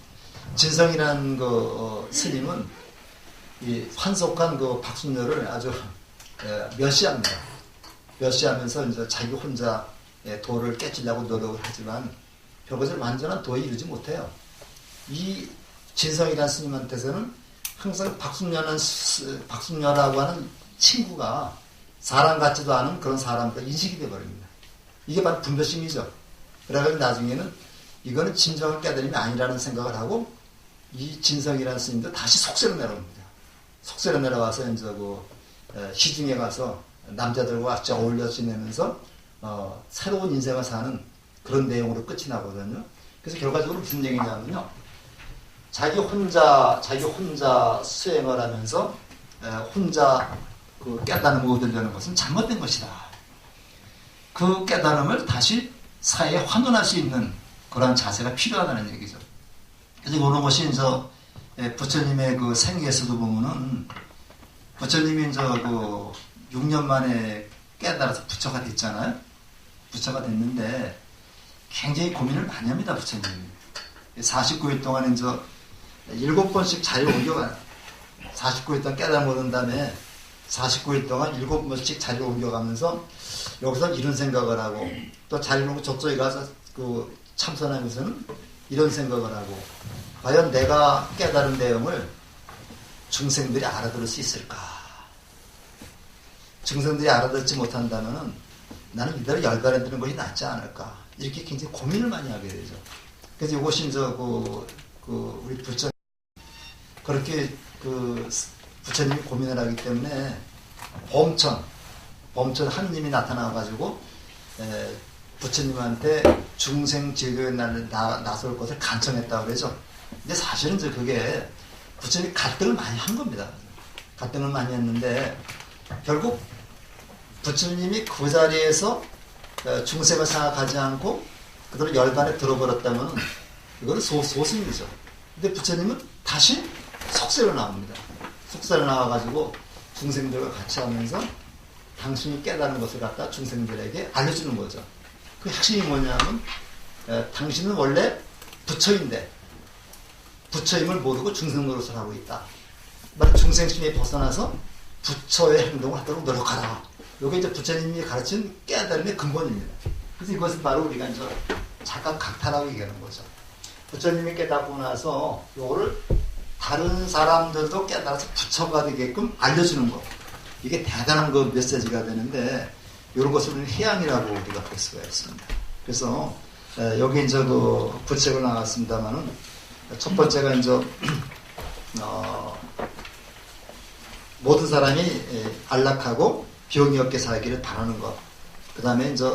진성이라는 그 스님은 이 환속한 그 박순녀를 아주 멸시합니다. 멸시하면서 이제 자기 혼자 도를 깨치려고 노력을 하지만 그것을 완전한 도에 이르지 못해요. 이 진성이라는 스님한테서는 항상 박순녀라고 하는 친구가 사람 같지도 않은 그런 사람과 인식이 되어버립니다. 이게 바로 분별심이죠. 그래가지고 나중에는 이거는 진정한 깨달음이 아니라는 생각을 하고 이 진성이라는 스님도 다시 속세로 내려옵니다. 속세로 내려와서 이제 그 시중에 가서 남자들과 같이 어울려 지내면서 새로운 인생을 사는 그런 내용으로 끝이 나거든요. 그래서 결과적으로 무슨 얘기냐면요. 자기 혼자 수행을 하면서 혼자 그 깨달음을 얻으려는 것은 잘못된 것이다. 그 깨달음을 다시 사회에 환원할 수 있는 그런 자세가 필요하다는 얘기죠. 그래서 이런 것이 이제 부처님의 그 생애에서도 보면은 부처님이 이제 그 6년 만에 깨달아서 부처가 됐잖아요. 부처가 됐는데 굉장히 고민을 많이 합니다, 부처님이. 49일 동안 이제 7번씩 자리를 옮겨가요. 49일 동안 깨달음을 얻은 다음에 49일 동안 7번씩 자리를 옮겨가면서 여기서 이런 생각을 하고 또 자리를 옮겨 저쪽에 가서 그 참선하면서는 이런 생각을 하고 과연 내가 깨달은 내용을 중생들이 알아들을 수 있을까? 중생들이 알아듣지 못한다면 나는 이대로 열반에 드는 것이 낫지 않을까? 이렇게 굉장히 고민을 많이 하게 되죠. 그래서 이것이 이제 우리 부처님 그렇게 그 부처님이 고민을 하기 때문에 범천 하느님이 나타나가지고 부처님한테 중생 제도에 나설 것을 간청했다고 그러죠. 근데 사실은 이제 그게 부처님이 갈등을 많이 한 겁니다. 갈등을 많이 했는데 결국 부처님이 그 자리에서 중생을 생각하지 않고 그대로 열반에 들어버렸다면 이거는 소승이죠. 근데 부처님은 다시 속세로 나옵니다. 속세로 나와가지고 중생들과 같이 하면서 당신이 깨달은 것을 갖다 중생들에게 알려주는 거죠. 그 핵심이 뭐냐면 당신은 원래 부처인데 부처임을 모르고 중생 노릇을 하고 있다. 말 중생심에 벗어나서 부처의 행동을 하도록 노력하라. 이게 이제 부처님이 가르친 깨달음의 근본입니다. 그래서 이것은 바로 우리가 이제 잠깐 각타라고 얘기하는 거죠. 부처님이 깨닫고 나서 이거를 다른 사람들도 깨달아서 부처가 되게끔 알려주는 것. 이게 대단한 그 메시지가 되는데 이런 것을 우리는 해양이라고 우리가 볼 수가 있습니다. 그래서 여기 이제 그 부책을 나왔습니다만은 첫 번째가 이제 모든 사람이 안락하고 병이 없게 살기를 바라는 것. 그 다음에 이제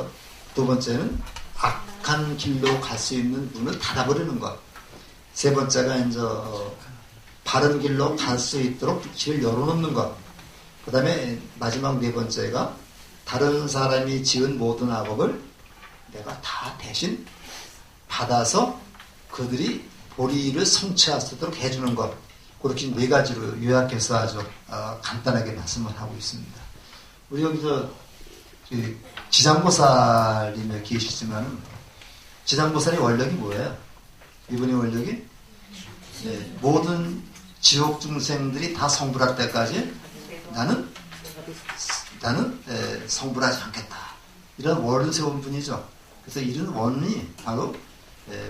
두 번째는 악한 길로 갈 수 있는 문을 닫아버리는 것. 세 번째가 이제 바른 길로 갈 수 있도록 길을 열어놓는 것. 그 다음에 마지막 네 번째가 다른 사람이 지은 모든 악업을 내가 다 대신 받아서 그들이 보리를 성취할 수 있도록 해주는 것. 그렇게 네 가지로 요약해서 아주 간단하게 말씀을 하고 있습니다. 우리 여기서 지장보살님이 계시지만은 지장보살의 원력이 뭐예요? 이분의 원력이 모든 지옥 중생들이 다 성불할 때까지 나는 성불하지 않겠다. 이런 원을 세운 분이죠. 그래서 이런 원이 바로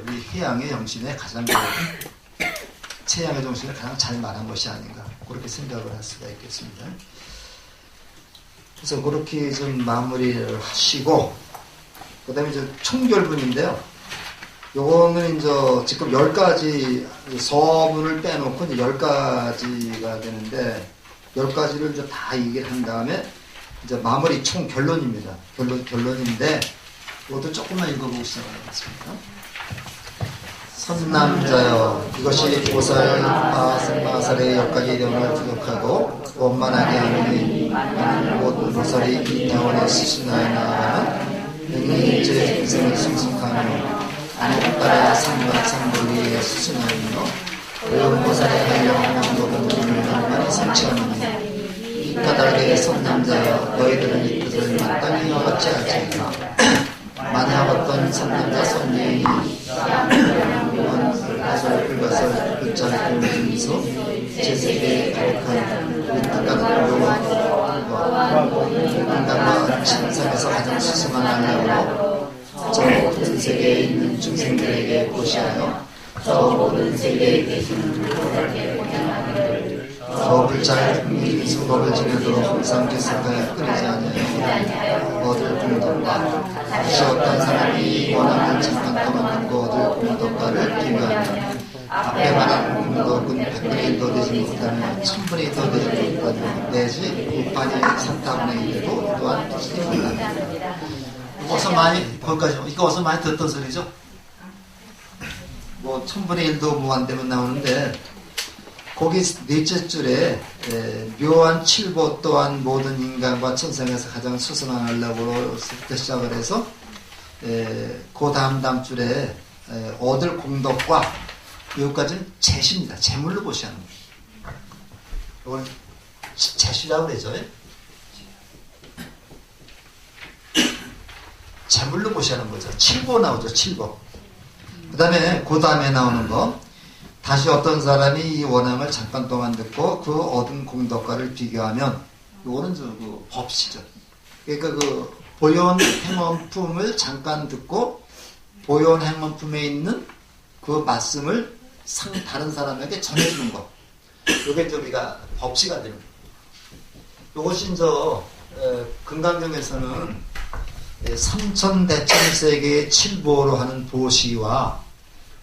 우리 해양의 정신에 가장 채양의 정신을 가장 잘 말한 것이 아닌가 그렇게 생각을 할 수가 있겠습니다. 그래서 그렇게 좀 마무리를 하시고 그 다음에 이제 총결분인데요. 요거는 이제 지금 10가지 서문을 빼놓고 이제 10가지가 되는데 10가지를 이제 다 얘기를 한 다음에 이제 마무리 총 결론입니다. 결론인데 이것도 조금만 읽어보고 시작하겠습니다. 선남자여 이것이 보살 마살의 10가지 이름을 부족하고 원만하게 하느니 모든 보살이 이 영혼의 스신나에 나아가는 영혼의 인생을 성숙하며 아무따라 상박상불리에 수신하며 어려운 보살의 한량한 모든 돈을 많이 성취하느니 이 까닭에 선남자여 너희들은 이 뜻을 마땅히 어찌 알지니까 만약 어떤 선남자 선녀인이 것을 긁어서 14절 글자를 보면서 제3의 거룩한 그 땅과 인간과 신상에서 가장 수승한 하나님으로 저 모든 세계에 있는 중생들에게 보시하여 저 모든 세계에 계시는 모두에게 보내하기를 저 글자의 국민이 성법을 지내도록 항상 계속하여 끊이지 아니하여 얻을 공덕과 다시 어떤 사람이 원하는 잠깐 동안 듣고 얻을 공덕과를 비교하며 앞에 말한 공덕은 100분의 1도 되지 못하면 1000분의 1도 되지 못하면 내지 6반이 3타분의 1도 또한 되지 못한다. 어서 많이 거기까지 이거 어서 많이 듣던 소리죠. 뭐 1000분의 1도 무한되면 나오는데 거기 넷째 줄에 묘한 칠보 또한 모든 인간과 천상에서 가장 수승한 하려고 시작을 해서 그 다음 줄에 얻을 공덕과 여기까지는 재시입니다. 재물로 보시하는 거예요. 이건 재시라고 그러죠. 재물로 보시하는 거죠. 칠보 나오죠. 칠보. 그 다음에 나오는 거 다시 어떤 사람이 이 원함을 잠깐 동안 듣고 그 얻은 공덕과를 비교하면 이거는 그 법시죠. 그러니까 그 보현 행원품을 잠깐 듣고 보현 행원품에 있는 그 말씀을 다른 사람에게 전해주는 것. 이게 이제 우리가 법시가 되는 거예요. 이것이 이제 금강경에서는 삼천대천세계의 칠보로 하는 보시와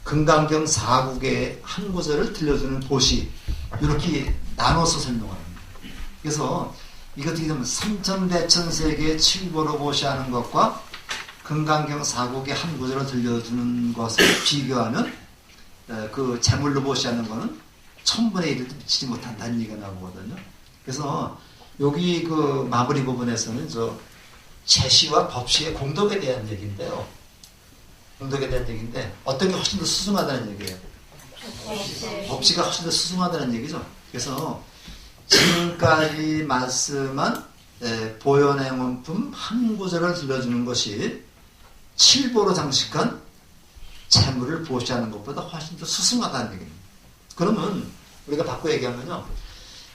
금강경 4국의 한 구절을 들려주는 보시 이렇게 나눠서 설명합니다. 그래서 이거 어떻게 보면 삼천대천세계의 칠보로 보시하는 것과 금강경 4국의 한 구절을 들려주는 것을 비교하면 그 재물로 보시하는 것은 1000분의 1도 미치지 못한다는 얘기가 나오거든요. 그래서 여기 그 마무리 부분에서는 저 제시와 법시의 공덕에 대한 얘기인데요. 공덕에 대한 얘기인데 어떤 게 훨씬 더 수승하다는 얘기예요. 법시가 훨씬 더 수승하다는 얘기죠. 그래서 지금까지 말씀한 보현행원품 한 구절을 들려주는 것이 칠보로 장식한 재물을 보시하는 것보다 훨씬 더 수승하다는 얘기입니다. 그러면 우리가 바꿔 얘기하면요.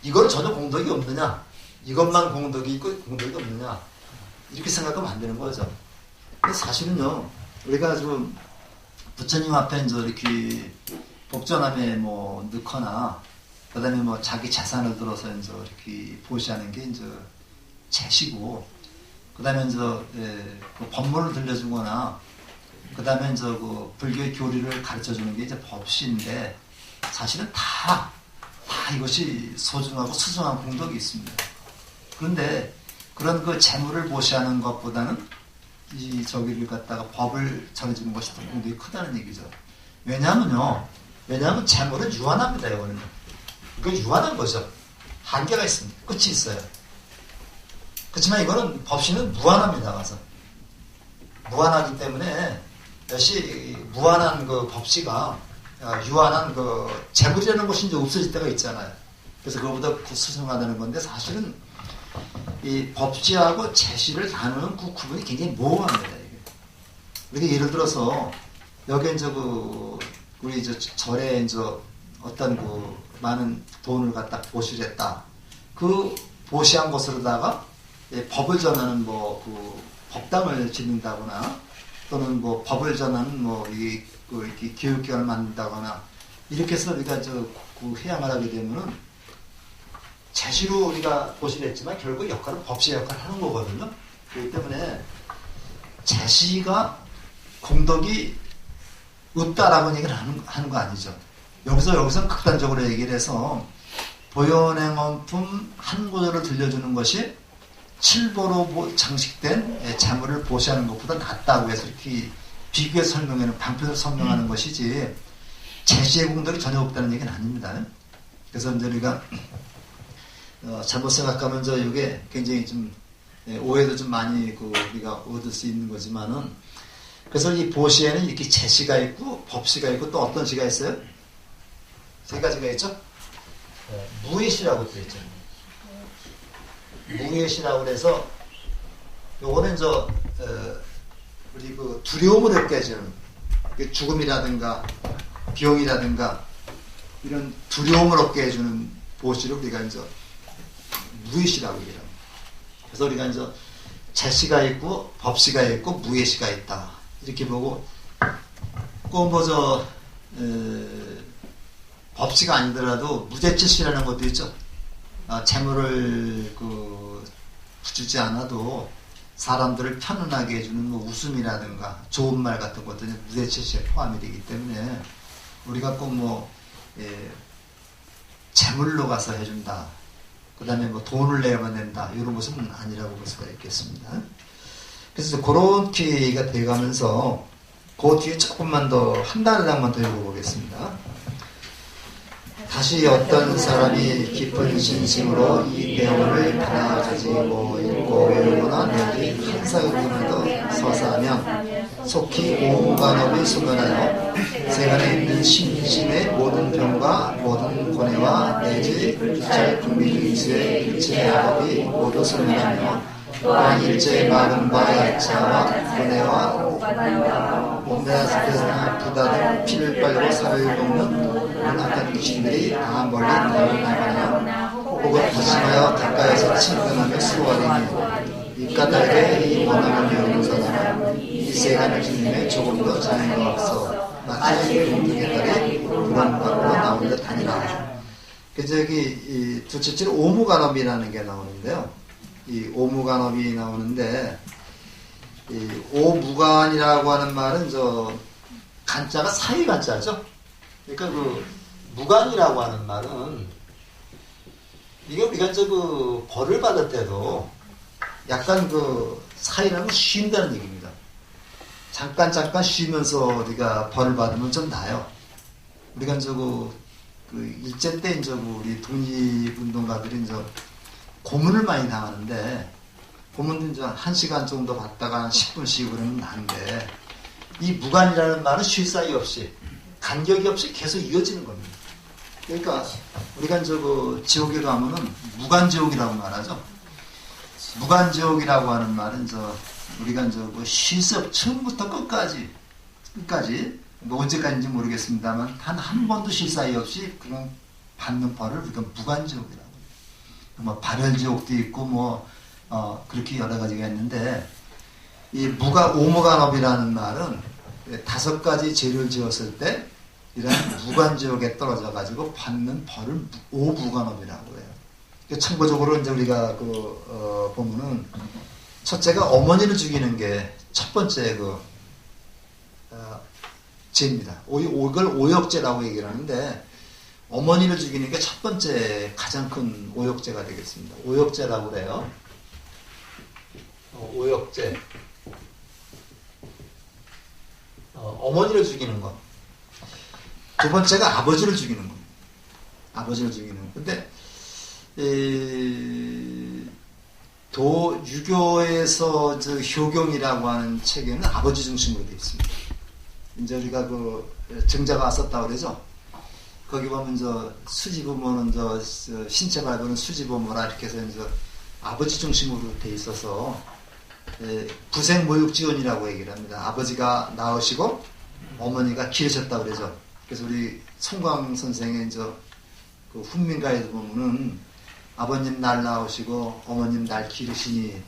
이걸 전혀 공덕이 없느냐? 이것만 공덕이 있고 공덕이 없느냐? 이렇게 생각하면 안 되는 거죠. 근데 사실은요. 우리가 좀 부처님 앞에 이제 이렇게 복전함에 뭐 넣거나 그다음에 뭐 자기 재산을 들어서 이제 이렇게 보시하는 게 이제 재시고 그다음에 이제 그 법문을 들려주거나 그다음에 이제 그 불교의 교리를 가르쳐 주는 게 이제 법시인데 사실은 다 이것이 소중하고 수중한 공덕이 있습니다. 그런데 그런 그 재물을 보시하는 것보다는 이 저기를 갖다가 법을 전해주는 것이 더 공덕이 크다는 얘기죠. 왜냐하면 재물은 유한합니다. 이거는 이거 유한한 거죠. 한계가 있습니다. 끝이 있어요. 그렇지만 이거는 법시는 무한합니다. 가서 무한하기 때문에 역시 무한한 그 법시가 유한한 그 재물이라는 것이 이제 없어질 때가 있잖아요. 그래서 그거보다 수승하다는 건데 사실은 이 법시하고 재시를 나누는 그 구분이 굉장히 모호합니다. 이게. 우리가 예를 들어서 여기 이제 그 우리 이제 절에 이제 어떤 그 많은 돈을 갖다 보시를 했다. 그 보시한 것으로다가 법을 전하는 뭐 그 법당을 짓는다거나 또는 뭐 법을 전하는 뭐 이렇게 교육기관을 만든다거나 이렇게 해서 우리가 그 회양을 하게 되면은 재시로 우리가 보시를 했지만 결국 역할은 법시의 역할을 하는 거거든요. 그렇기 때문에 재시가 공덕이 없다라고 얘기를 하는 거 아니죠. 여기서 극단적으로 얘기를 해서 보현행원품 한 구절을 들려주는 것이 칠보로 장식된 재물을 보시하는 것보다 낫다고 해서 이렇게 비교해서 설명하는 방편으로 설명하는 것이지 재시의 공덕이 전혀 없다는 얘기는 아닙니다. 그래서 이제 우리가 잘못 생각하면 이게 굉장히 좀 오해도 좀 많이 우리가 얻을 수 있는 거지만은 그래서 이 보시에는 이렇게 재시가 있고 법시가 있고 또 어떤 시가 있어요? 세 가지가 있죠? 무의시라고 되어 있죠. 무의시라고 해서 요거는 우리 그 두려움을 느껴지는 죽음이라든가 병이라든가 이런 두려움을 얻게 해주는 보시를 우리가 이제 무예시라고 얘기합니다. 그래서 우리가 이제 제시가 있고 법시가 있고 무예시가 있다 이렇게 보고 꼭 뭐저 법시가 아니더라도 무제칠시라는 것도 있죠. 재물을 부주지 않아도 사람들을 편안하게 해주는 뭐 웃음이라든가 좋은 말 같은 것들이 무제칠시에 포함이 되기 때문에 우리가 꼭 재물로 가서 해준다. 그 다음에 뭐 돈을 내야만 된다. 이런 것은 아니라고 볼 수가 있겠습니다. 그래서 그런 기회가 돼가면서 그 뒤에 조금만 더 한 단락만 더 읽어보겠습니다. 다시 어떤 사람이 깊은 진심으로 이 내용을 하나 가지고 읽고 외우거나 내기 한사분을 더 서사하면 속히 오무간업이 소멸하여 세간에 있는 심신의 모든 병과 모든 고뇌와 내지 일체 분비일체의 일체의 악업이 모두 소멸하며 또한 일체의 마음과 야차와 고뇌와 몸매나 부다 등 피를 빨고 살을 먹는 악한 귀신들이 다 멀리 나가며 혹은 부심하여 가까이서 친근하며 수월하니 이 까닭에 이 원함을 배우는 사람은 이 세간을 지님에 조금 더 자유가 없어 마치 동등의 달이 불안 밖으로 나온 듯 하니라. 그래서 여기 둘째째로 오무간업이라는 게 나오는데요. 이 오무간업이 나오는데 이 오무간이라고 하는 말은 간자가 사위 간자죠. 그러니까 무간이라고 하는 말은 이게 우리가 벌을 받을 때도 약간 사이라는 쉰다는 얘기입니다. 잠깐 쉬면서 우리가 벌을 받으면 좀 나아요. 우리가 일제 때 우리 독립운동가들이 고문을 많이 당하는데 고문도 1시간 정도 받다가 한 10분씩 그러면 나는데 이 무간이라는 말은 쉴 사이 없이 간격이 없이 계속 이어지는 겁니다. 그러니까 우리가 지옥에 가면은 무간지옥이라고 말하죠. 무간지옥이라고 하는 말은 우리가 쉴 새 없이 처음부터 끝까지 뭐 언제까지인지 모르겠습니다만 단 한 번도 쉴 사이 없이 그냥 받는 벌을 우리가 무간지옥이라고 해요. 뭐 발열지옥도 있고 그렇게 여러 가지가 있는데 이 오무간업이라는 말은 5가지 죄를 지었을 때 이런 무간지옥에 떨어져 가지고 받는 벌을 오무간업이라고 해요. 참고적으로 이제 우리가 보면은 첫째가 어머니를 죽이는 게 첫 번째 죄입니다. 이걸 오역죄라고 얘기를 하는데 어머니를 죽이는 게 첫 번째 가장 큰 오역죄가 되겠습니다. 오역죄라고 그래요. 오역죄. 어머니를 죽이는 것. 두 번째가 아버지를 죽이는 겁니다. 아버지를 죽이는 것. 근데 유교에서 효경이라고 하는 책에는 아버지 중심으로 되어 있습니다. 이제 우리가 정자가 썼다고 그러죠. 거기 보면 수지부모는 신체 발부는 수지부모라 이렇게 해서 아버지 중심으로 되어 있어서 부생모육지원이라고 얘기를 합니다. 아버지가 낳으시고 어머니가 기르셨다고 그러죠. 그래서 우리 송광 선생의 훈민가에도 보면은 아버님 날 낳으시고 어머님 날 기르시니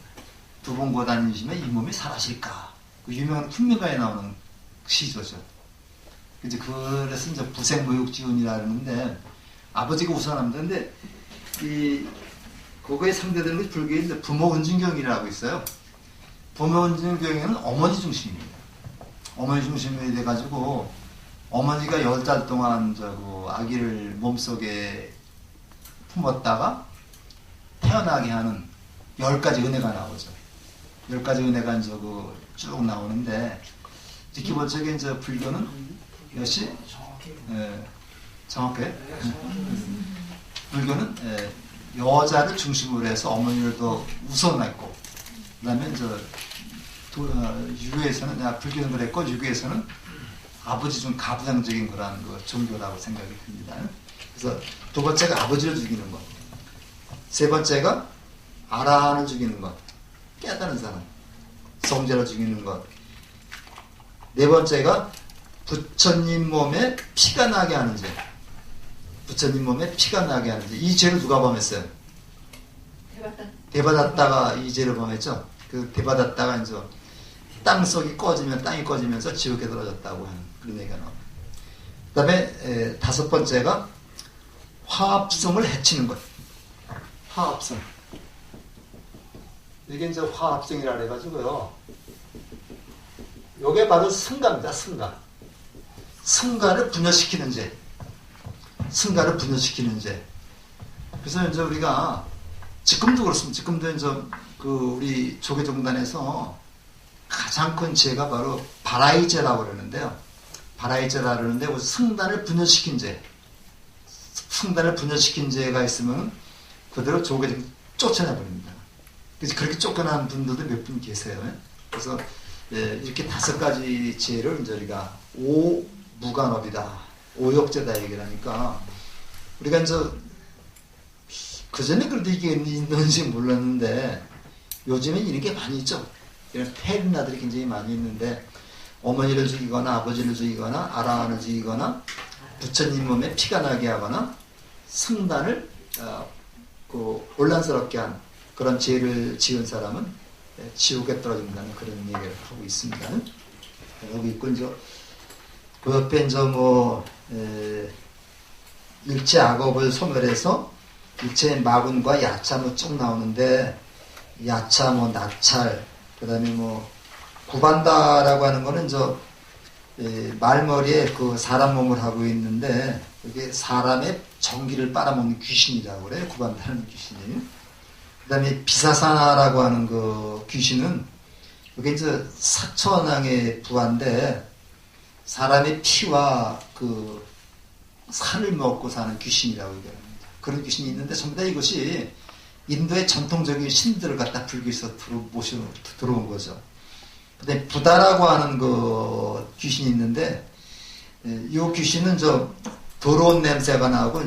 두 번 고다니시면 이 몸이 살아실까. 그 유명한 훈민가에 나오는 시조죠. 그래서 부생모육지원이라고 하는데 아버지가 우선합니다. 근데 그거에 상대되는 것이 불교의 부모은중경이라고 있어요. 부모은중경에는 어머니 중심입니다. 어머니 중심이 돼가지고 어머니가 10달 동안 아기를 몸속에 품었다가 태어나게 하는 10가지 은혜가 나오죠. 10가지 은혜가 쭉 나오는데 기본적인 불교는 역시 정확해. 불교는 여자를 중심으로 해서 어머니를 더 우선했고, 그 다음에 유교에서는 불교는 그랬고 유교에서는 아버지 중 가부장적인 그런 종교라고 생각이 듭니다. 그래서 두 번째가 아버지를 죽이는 것, 세 번째가 아라한을 죽이는 것, 깨달은 사람, 성자를 죽이는 것, 네 번째가 부처님 몸에 피가 나게 하는 죄. 부처님 몸에 피가 나게 하는 죄. 이 죄를 누가 범했어요? 대받았다가 이 죄를 범했죠. 그 대받았다가 이제 땅속이 꺼지면 땅이 꺼지면서 지옥에 떨어졌다고 하는 그런 얘기가 나옵니다. 그 다음에 다섯 번째가 화합성을 해치는 것. 화합성. 이게 이제 화합성이라 그래가지고요. 요게 바로 승가입니다. 승가. 승가를 분열시키는 죄. 승가를 분열시키는 죄. 그래서 이제 우리가 지금도 그렇습니다. 지금도 이제 그 우리 조계종단에서 가장 큰 죄가 바로 바라이죄라고 그러는데요. 바라이죄라 그러는데 승단을 분열시킨 죄. 승단을 분열시킨 죄가 있으면 그대로 조계종 쫓아내버립니다. 그래서 그렇게 쫓겨난 분들도 몇 분 계세요. 그래서 이렇게 다섯 가지 죄를 이제 우리가 오무간업이다, 오역죄다 얘기를 하니까 우리가 이제 그 전에 그래도 이게 있는지 몰랐는데 요즘엔 이런 게 많이 있죠. 이런 폐륜나들이 굉장히 많이 있는데 어머니를 죽이거나 아버지를 죽이거나 아라한을 죽이거나 부처님 몸에 피가 나게 하거나 승단을 혼란스럽게 한 그런 죄를 지은 사람은 지옥에 떨어진다는 그런 얘기를 하고 있습니다. 여기 있고 이제 그 옆에 이제 일체 악업을 소멸해서 일체 마군과 야차 쭉 나오는데 야차 낙찰 그다음에 구반다라고 하는 거는 말머리에 그 사람 몸을 하고 있는데 이게 사람의 정기를 빨아먹는 귀신이라고 그래요. 구반다는 귀신이. 그다음에 비사사나라고 하는 그 귀신은 이게 이제 사천왕의 부하인데 사람의 피와 그 산을 먹고 사는 귀신이라고 얘기합니다. 그런 귀신이 있는데 전부 다 이것이 인도의 전통적인 신들을 갖다 불교에서 들어온 거죠. 그다음에 부다라고 하는 그 귀신이 있는데 이 귀신은 더러운 냄새가 나고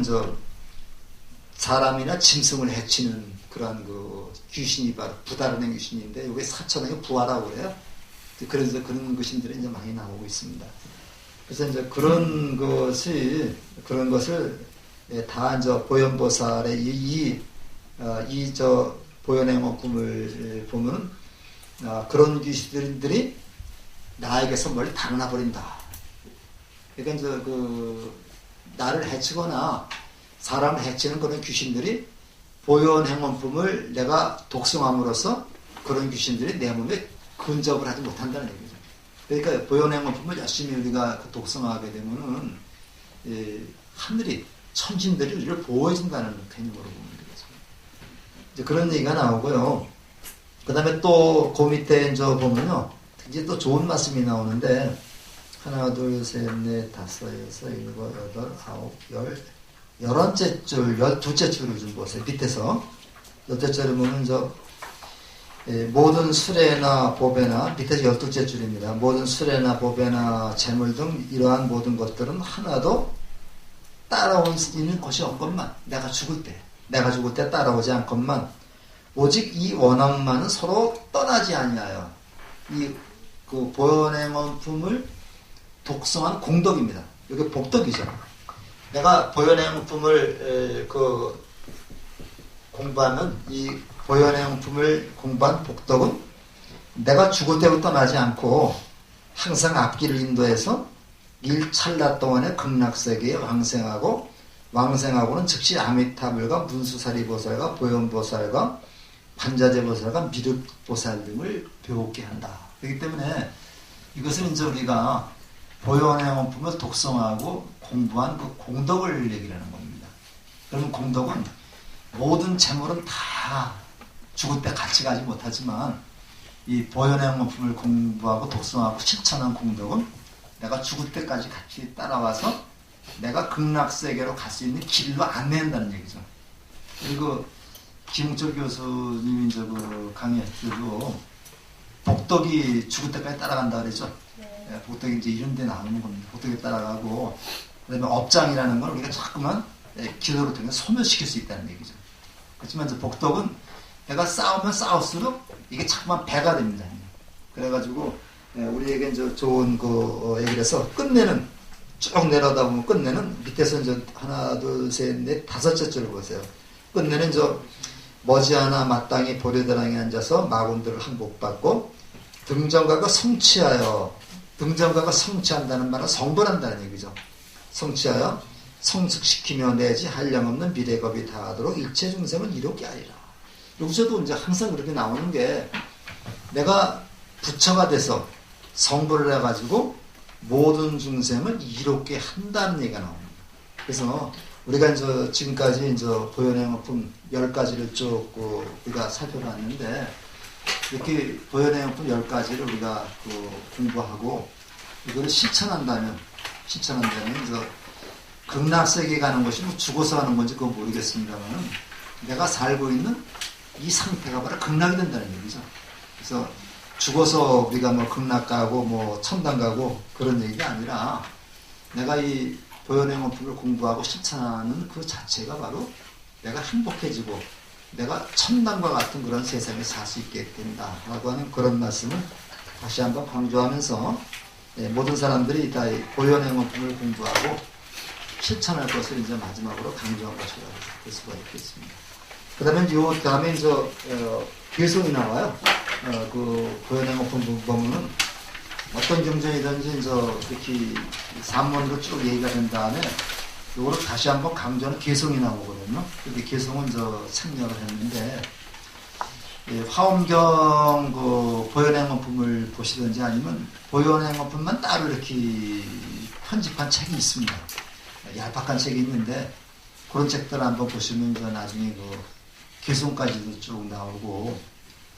사람이나 짐승을 해치는 그러한 그 귀신이 바로 부다라는 귀신인데 이게 사천왕의 부하라고 그래요. 그래서 그런 귀신들이 이제 많이 나오고 있습니다. 그래서 이제 그런 것을 다 보현보살의 보현행어품을 보면 그런 귀신들이 나에게서 멀리 달아나 버린다. 그러니까 나를 해치거나 사람을 해치는 그런 귀신들이 보현행원품을 내가 독성함으로써 그런 귀신들이 내 몸에 근접을 하지 못한다는 얘기죠. 그러니까 보현행원품을 열심히 우리가 독성하게 되면은 하늘이 천신들이 우리를 보호해준다는 개념으로 보는 거죠. 이제 그런 얘기가 나오고요. 그 다음에 또 그 밑에 보면요. 이제 또 좋은 말씀이 나오는데 하나, 둘, 셋, 넷, 다섯, 여섯, 일곱, 여덟, 아홉, 열 11째 줄, 12째 줄을 좀 보세요. 밑에서 12째 줄을 보면 모든 수레나 보배나 밑에서 12째 줄입니다. 모든 수레나 보배나 재물 등 이러한 모든 것들은 하나도 따라올 수 있는 것이 없건만 내가 죽을 때 따라오지 않건만 오직 이 원앙만은 서로 떠나지 아니하여 그 보현행원품을 독성한 공덕입니다. 이게 복덕이죠. 내가 보현행품을 공부하면 이 보현행품을 공부한 복덕은 내가 죽을 때부터 나지 않고 항상 앞길을 인도해서 일찰나 동안에 극락세계에 왕생하고는 즉시 아미타불과 문수사리보살과 보현보살과 반자재보살과 미륵보살 등을 배우게 한다. 그렇기 때문에 이것은 이제 우리가 보현행원품을 독성하고 공부한 그 공덕을 얘기하는 겁니다. 그러면 공덕은 모든 재물은 다 죽을 때 같이 가지 못하지만 이 보현행원품을 공부하고 독성하고 실천한 공덕은 내가 죽을 때까지 같이 따라와서 내가 극락세계로 갈 수 있는 길로 안내한다는 얘기죠. 그리고 김웅철 교수님이 강의할 때도 복덕이 죽을 때까지 따라간다 그랬죠. 복덕이 이제 이런 데 나오는 겁니다. 복덕이 따라가고, 그 다음에 업장이라는 걸 우리가 자꾸만 기도를 통해 소멸시킬 수 있다는 얘기죠. 그렇지만 이제 복덕은 내가 싸우면 싸울수록 이게 자꾸만 배가 됩니다. 그래가지고, 우리에게 이제 좋은 얘기를 해서 끝내는 쭉 내려다 보면 끝내는 밑에서 이제 하나, 둘, 셋, 넷, 다섯째 줄을 보세요. 끝내는 머지않아 마땅히 보리다랑에 앉아서 마군들을 항복받고 등정가가 성취하여 등정가가 성취한다는 말은 성불한다는 얘기죠. 성취하여 성숙시키며 내지 한량없는 미래겁이 다하도록 일체 중생은 이롭게 하리라. 여기서도 이제 항상 그렇게 나오는 게 내가 부처가 돼서 성불을 해가지고 모든 중생을 이롭게 한다는 얘기가 나옵니다. 그래서 우리가 이제 지금까지 이제 보현행어품 10가지를 쭉 우리가 살펴봤는데 이렇게 보현행어품 10가지를 우리가 공부하고 이거를 실천한다면 이제 극락세계에 가는 것이 뭐 죽어서 가는 건지 그건 모르겠습니다만 내가 살고 있는 이 상태가 바로 극락이 된다는 얘기죠. 그래서 죽어서 우리가 뭐 극락 가고 뭐 천당 가고 그런 얘기가 아니라 내가 이 보현행어품을 공부하고 실천하는 그 자체가 바로 내가 행복해지고 내가 천당과 같은 그런 세상에 살 수 있게 된다라고 하는 그런 말씀을 다시 한번 강조하면서 모든 사람들이 다 보현행어품을 공부하고 실천할 것을 이제 마지막으로 강조한 것이라고 볼 수가 있겠습니다. 그 다음에 이제 개성이 나와요. 그 보현행어품 보면은 어떤 경전이든지 이제 이렇게 산문으로 쭉 얘기가 된 다음에 요거를 다시 한번 강조하는 개성이 나오거든요. 근데 개성은 생략을 했는데 화엄경 그 보현행어품을 보시든지 아니면 보현행어품만 따로 이렇게 편집한 책이 있습니다. 얄팍한 책이 있는데 그런 책들을 한번 보시면 나중에 그 개성까지도 쭉 나오고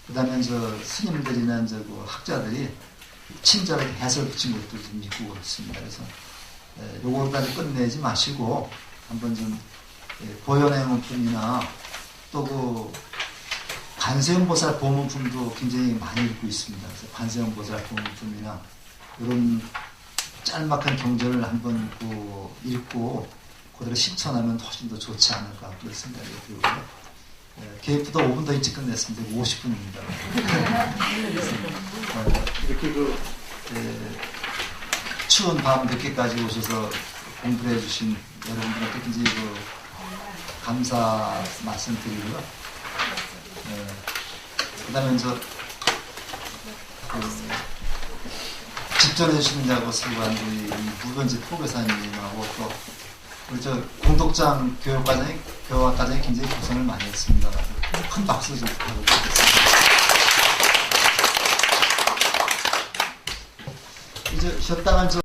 그 다음에 스님들이나 그 학자들이 친절하게 해설 붙인 것도 좀 있고 그렇습니다. 그래서 요거까지 끝내지 마시고 한번 좀 보현행어품이나 또 그 관세음보살 보문품도 굉장히 많이 읽고 있습니다. 그래서 관세음보살 보문품이나 이런 짤막한 경전을 한번 읽고 그대로 실천하면 훨씬 더 좋지 않을까 그런 생각이 들고요. 계획보다 5분 더 일찍 끝냈습니다. 50분입니다. 이렇게 추운 밤 늦게까지 오셔서 공부를 해주신 여러분들한테 굉장히 감사 말씀드리고요. 그 다음에 집전해 주신다고 수고한 우리 무변지 포교사님하고 또 우리 공덕장 교육과정이 굉장히 고생을 많이 했습니다. 큰 박수 좀 부탁드리겠습니다. 이제 쉬었다가